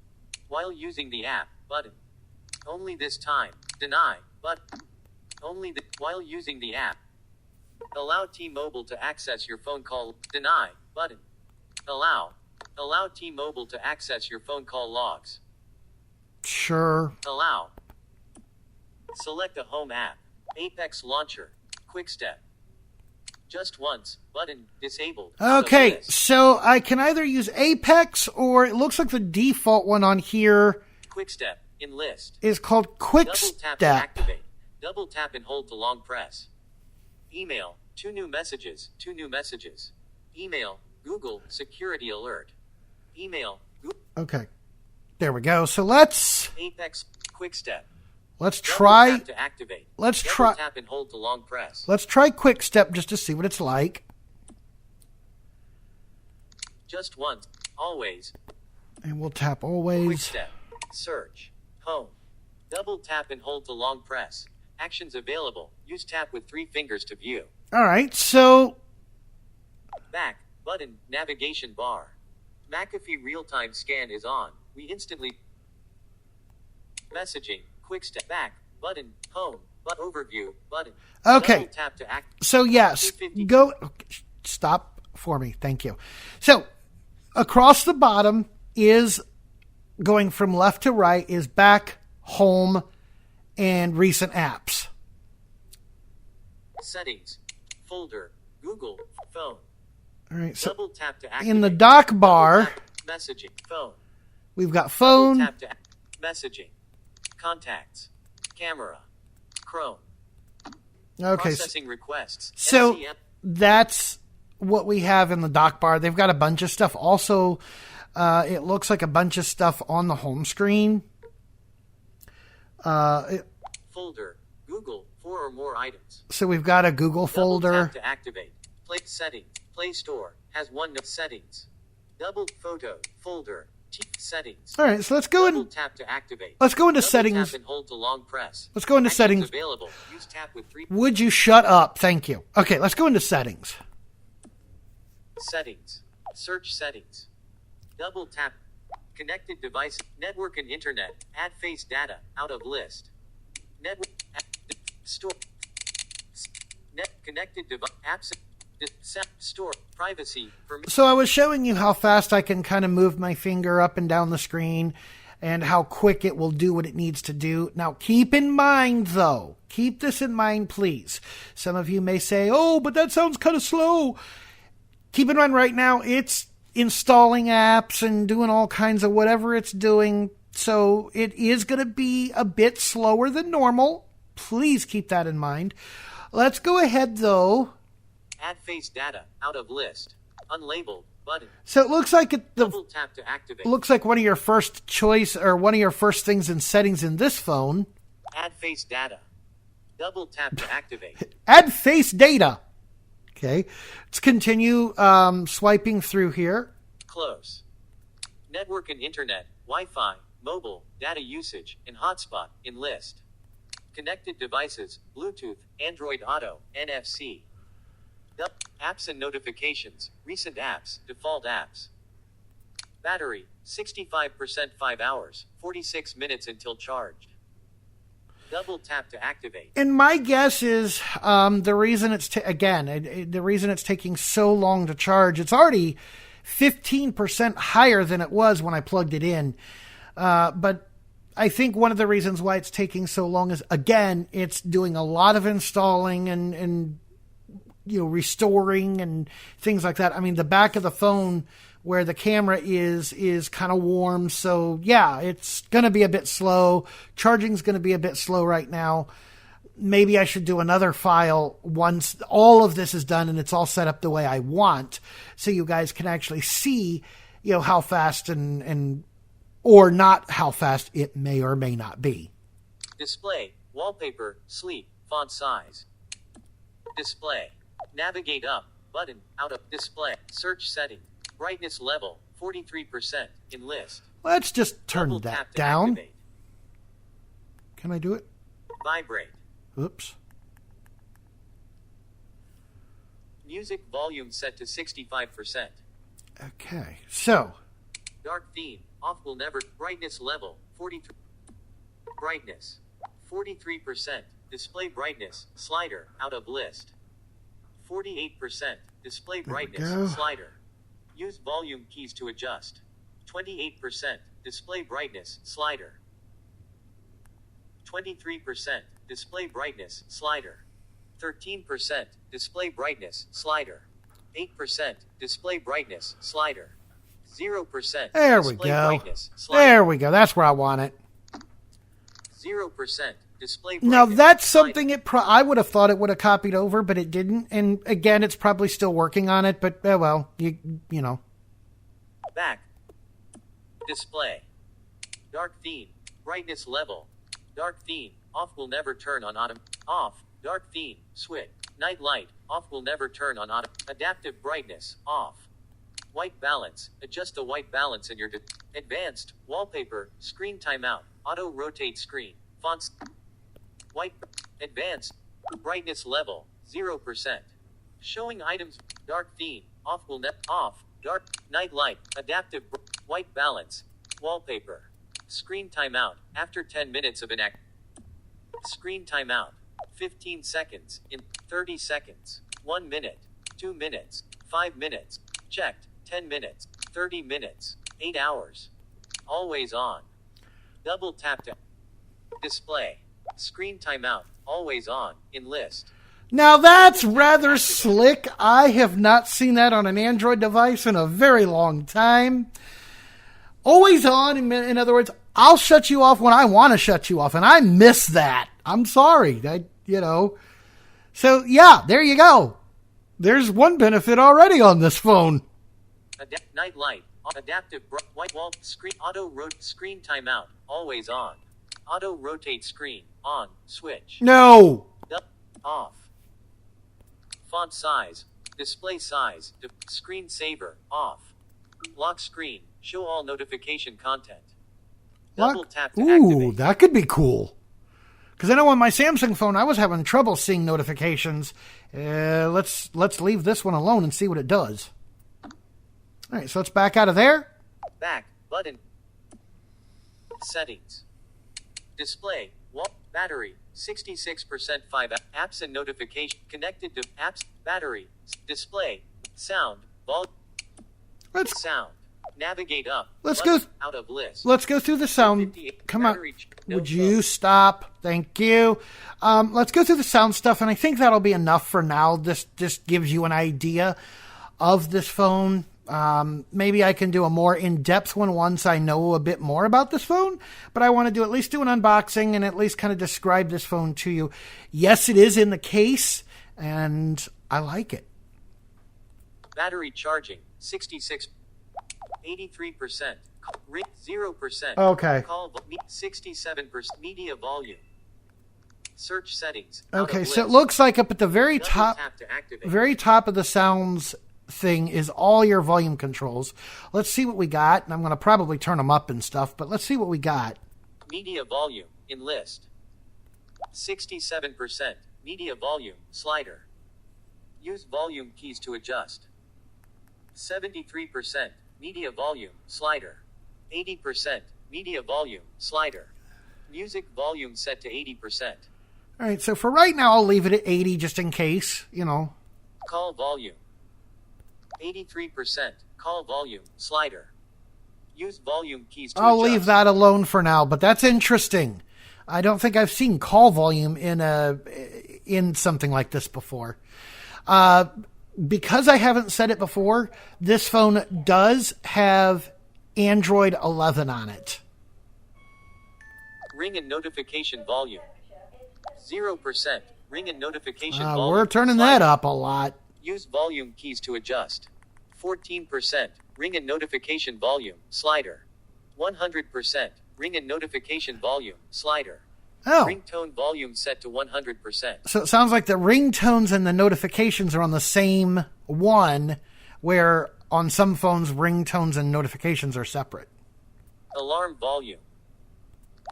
S4: while using the app button. Only this time. Deny button. Only while using the app. Allow T-Mobile to access your phone call. Deny button. Allow T-Mobile to access your phone call logs.
S1: Sure.
S4: Allow. Select a home app. Apex Launcher. Quick step. Just once. Button disabled.
S1: Okay, so I can either use Apex or it looks like the default one on here
S4: Quick step. In list.
S1: is called Quick
S4: Double tap to
S1: Step.
S4: activate. Double tap and hold to long press. Email. 2 new messages. 2 new messages. Email. Google. Security alert. Email. Google.
S1: Okay, there we go. So let's
S4: Apex. Quick step.
S1: Double
S4: Double tap to activate.
S1: let's
S4: Double
S1: try
S4: tap and hold to long press.
S1: let's try Quick Step just to see what it's like.
S4: Just once. Always.
S1: And we'll tap
S4: Quick
S1: always.
S4: step. Search. Home. Double tap and hold to long press. Actions available. Use tap with 3 fingers to view.
S1: All right, so
S4: Back. button, navigation bar. McAfee real-time scan is on. We instantly messaging, quick step back, button, home, but overview, button.
S1: Okay.
S4: Double tap to act.
S1: So yes,
S4: 250.
S1: go, stop for me. Thank you. So across the bottom is going from left to right is back, home, and recent apps.
S4: Settings, folder, Google, phone.
S1: All right. So
S4: Double tap to activate.
S1: in the dock bar,
S4: Double tap, messaging, phone.
S1: we've got phone.
S4: Double tap to messaging, contacts, camera, Chrome.
S1: Okay.
S4: Processing requests.
S1: So
S4: NCM.
S1: that's what we have in the dock bar. They've got a bunch of stuff. Also, it looks like a bunch of stuff on the home screen.
S4: Folder, Google, 4 or more items.
S1: So we've got a Google folder.
S4: Double tap to activate. Play settings. Play Store has one settings. Double photo folder. Settings.
S1: All right, so let's go
S4: Double
S1: in.
S4: tap to activate.
S1: Let's go into
S4: Double
S1: settings.
S4: Tap and hold to long press.
S1: Let's go into
S4: Actions
S1: settings.
S4: Available. Use tap with 3.
S1: Would you shut up? Thank you. Okay, let's go into settings.
S4: Settings. Search settings. Double tap. Connected device. Network and internet. Add face data. Out of list. Network. Store. Net. Connected device. Apps. Store. Privacy.
S1: So I was showing you how fast I can kind of move my finger up and down the screen and how quick it will do what it needs to do. Now, keep in mind, though, keep this in mind, please. Some of you may say, oh, but that sounds kind of slow. Keep in mind right now, it's installing apps and doing all kinds of whatever it's doing. So it is going to be a bit slower than normal. Please keep that in mind. Let's go ahead, though.
S4: Add face data. Out of list. Unlabeled. Button.
S1: So it looks like
S4: Double tap to activate.
S1: looks like one of your first choice or one of your first things in settings in this phone.
S4: Add face data. Double tap to activate.
S1: Add face data. Okay. Let's continue swiping through here.
S4: Close. Network and internet. Wi-Fi. Mobile. Data usage. And hotspot. In list. Connected devices. Bluetooth. Android Auto. NFC. Apps and notifications. Recent apps. Default apps. Battery. 65% 5 hours. 46 minutes until charged. Double tap to activate.
S1: And my guess is the reason it's the reason it's taking so long to charge. It's already 15% higher than it was when I plugged it in. But I think one of the reasons why it's taking so long is, again, it's doing a lot of installing and restoring and things like that. I mean, the back of the phone where the camera is kind of warm. So yeah, it's going to be a bit slow. Charging's going to be a bit slow right now. Maybe I should do another file once all of this is done and it's all set up the way I want, so you guys can actually see, how fast and or not how fast it may or may not be.
S4: Display, wallpaper, sleep, font size. Display. Navigate up, button, out of display, search setting, brightness level, 43%, in list.
S1: Let's just turn
S4: Double
S1: that
S4: tap to
S1: down.
S4: activate.
S1: Can I do it?
S4: Vibrate.
S1: Oops.
S4: Music volume set to 65%.
S1: Okay, so
S4: Dark theme, off will never, brightness level, 43. Brightness, 43%, display brightness, slider, out of list. 48%, display brightness,
S1: go.
S4: slider. Use volume keys to adjust. 28%, display brightness, slider. 23%, display brightness, slider. 13%, display brightness, slider. 8%, display brightness, slider. 0%,
S1: there we
S4: display
S1: go.
S4: brightness, slider.
S1: There we go. That's where I want it.
S4: 0%, display
S1: Now
S4: brightness,
S1: that's
S4: slider.
S1: something I would have thought it would have copied over, but it didn't. And again, it's probably still working on it. But well, you know.
S4: Back. Display. Dark theme. Brightness level. Dark theme. Off will never turn on autumn. Off. Dark theme. Switch. Night light. Off will never turn on autumn. Adaptive brightness. Off. White balance. Adjust the white balance in your advanced. Wallpaper. Screen timeout. Auto rotate screen. Fonts. White. Advanced. Brightness level. 0%. Showing items. Dark theme. Off will net. Off. Dark. Night light. Adaptive. White balance. Wallpaper. Screen timeout. After 10 minutes of Screen timeout. 15 seconds. In 30 seconds. 1 minute. 2 minutes. 5 minutes. Checked. 10 minutes. 30 minutes. 8 hours. Always on. Double tap to display. Screen timeout. Always on. In list.
S1: Now that's rather slick. I have not seen that on an Android device in a very long time. Always on, in other words, I'll shut you off when I want to shut you off, and I miss that. I'm sorry. So, yeah, there you go. There's one benefit already on this phone.
S4: Night light. Adaptive white wall screen. Screen timeout. Always on. Auto rotate screen. On. Switch.
S1: No.
S4: Off. Font size. Display size. Screen saver. Off. Lock screen. Show all notification content. Double tap to activate.
S1: That could be cool. Because I know on my Samsung phone, I was having trouble seeing notifications. Let's leave this one alone and see what it does. All right, so let's back out of there.
S4: Back button. Settings. Display. Wall. Battery. 66%. 5 apps and notification. Connected to apps. Battery. Display. Sound. Volume. Sound. Navigate up.
S1: Let's go
S4: out of list.
S1: Let's go through the sound. Come on. Would you stop? Thank you. Let's go through the sound stuff, and I think that'll be enough for now. This just gives you an idea of this phone. Maybe I can do a more in-depth one once I know a bit more about this phone, but I want to at least do an unboxing and at least kind of describe this phone to you. Yes, it is in the case, and I like it.
S4: Battery charging, 66, 83%, 0%.
S1: Okay.
S4: Call 67%. Media volume. Search settings.
S1: Okay, so it looks like up at the very top of the sounds thing is all your volume controls. Let's see what we got, and I'm going to probably turn them up and stuff, but let's see what we got.
S4: Media volume in list. 67%. Media volume slider. Use volume keys to adjust. 73%. Media volume slider. 80%. Media volume slider. Music volume set to 80%.
S1: All right, so for right now, I'll leave it at 80 just in case,
S4: Call volume. 83%. Call volume. Slider. Use volume keys to adjust.
S1: I'll leave that alone for now, but that's interesting. I don't think I've seen call volume in something like this before. Because I haven't said it before, this phone does have Android 11 on it.
S4: Ring and notification volume. 0%. Ring and notification volume.
S1: We're turning that up a lot.
S4: Use volume keys to adjust. 14%. Ring and notification volume. Slider. 100%. Ring and notification volume. Slider.
S1: Oh.
S4: Ringtone volume set to 100%.
S1: So it sounds like the ringtones and the notifications are on the same one, where on some phones, ringtones and notifications are separate.
S4: Alarm volume.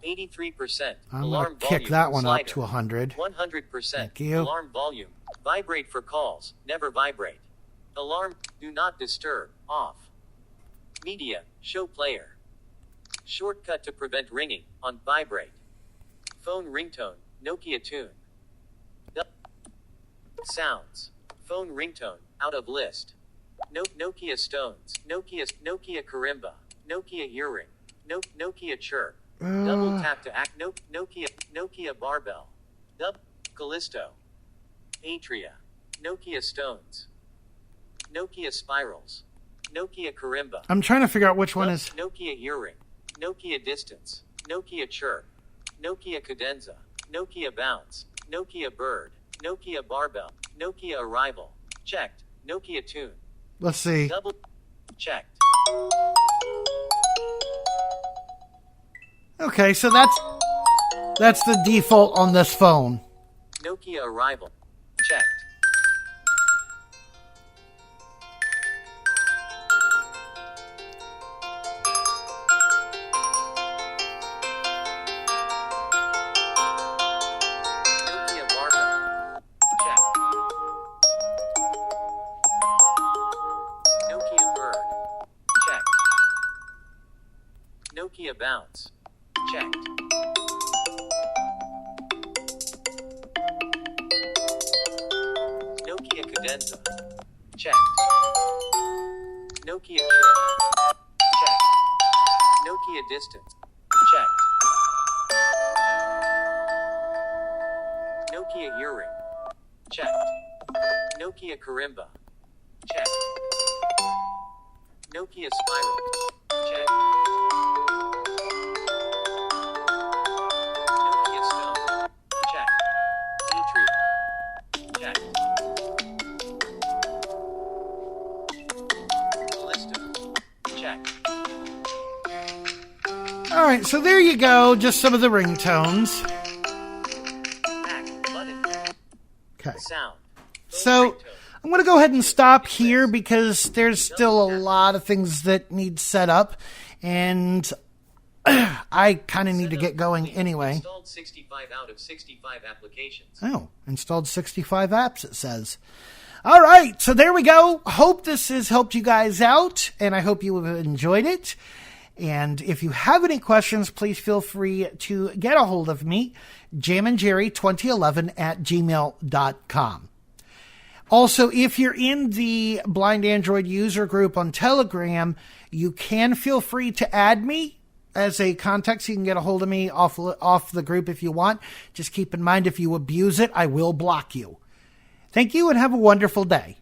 S4: 83%.
S1: I'm going to kick that one up to 100.
S4: 100%.
S1: Thank you.
S4: Alarm volume. Vibrate for calls. Never vibrate. Alarm. Do not disturb. Off. Media. Show player. Shortcut to prevent ringing. On vibrate. Phone ringtone. Nokia tune. Sounds. Phone ringtone. Out of list. Nokia stones. Nokia karimba. Nokia earring. Nokia chirp. Double tap to act. Nokia barbell. Callisto. Atria. Nokia stones. Nokia spirals. Nokia karimba.
S1: I'm trying to figure out which one is...
S4: Nokia earring. Nokia distance. Nokia chirp. Nokia cadenza. Nokia bounce. Nokia bird. Nokia barbell. Nokia arrival. Checked. Nokia tune.
S1: Let's see.
S4: Double checked.
S1: Okay, so that's the default on this phone.
S4: Nokia arrival. Checked. Nokia barbell. Checked. bounce. Checked. Nokia cadenza. Checked. Nokia trim. Checked. Nokia distance. Checked. Nokia earring. Checked. Nokia karimba. Checked. Nokia spiral. Checked. Nokia stone. Checked. Atria. Checked. Callisto. Checked.
S1: All right, so there you go. Just some of the ringtones.
S4: Back button.
S1: Okay.
S4: Sound.
S1: So I'm going to go ahead and stop here because there's still a lot of things that need set up, and I kind of need to get going anyway.
S4: Installed 65 out of 65 applications.
S1: Oh, installed 65 apps, it says. All right, so there we go. Hope this has helped you guys out, and I hope you have enjoyed it. And if you have any questions, please feel free to get a hold of me, jamandjerry2011@gmail.com. Also, if you're in the Blind Android user group on Telegram, you can feel free to add me as a contact so you can get a hold of me off the group if you want. Just keep in mind, if you abuse it, I will block you. Thank you and have a wonderful day.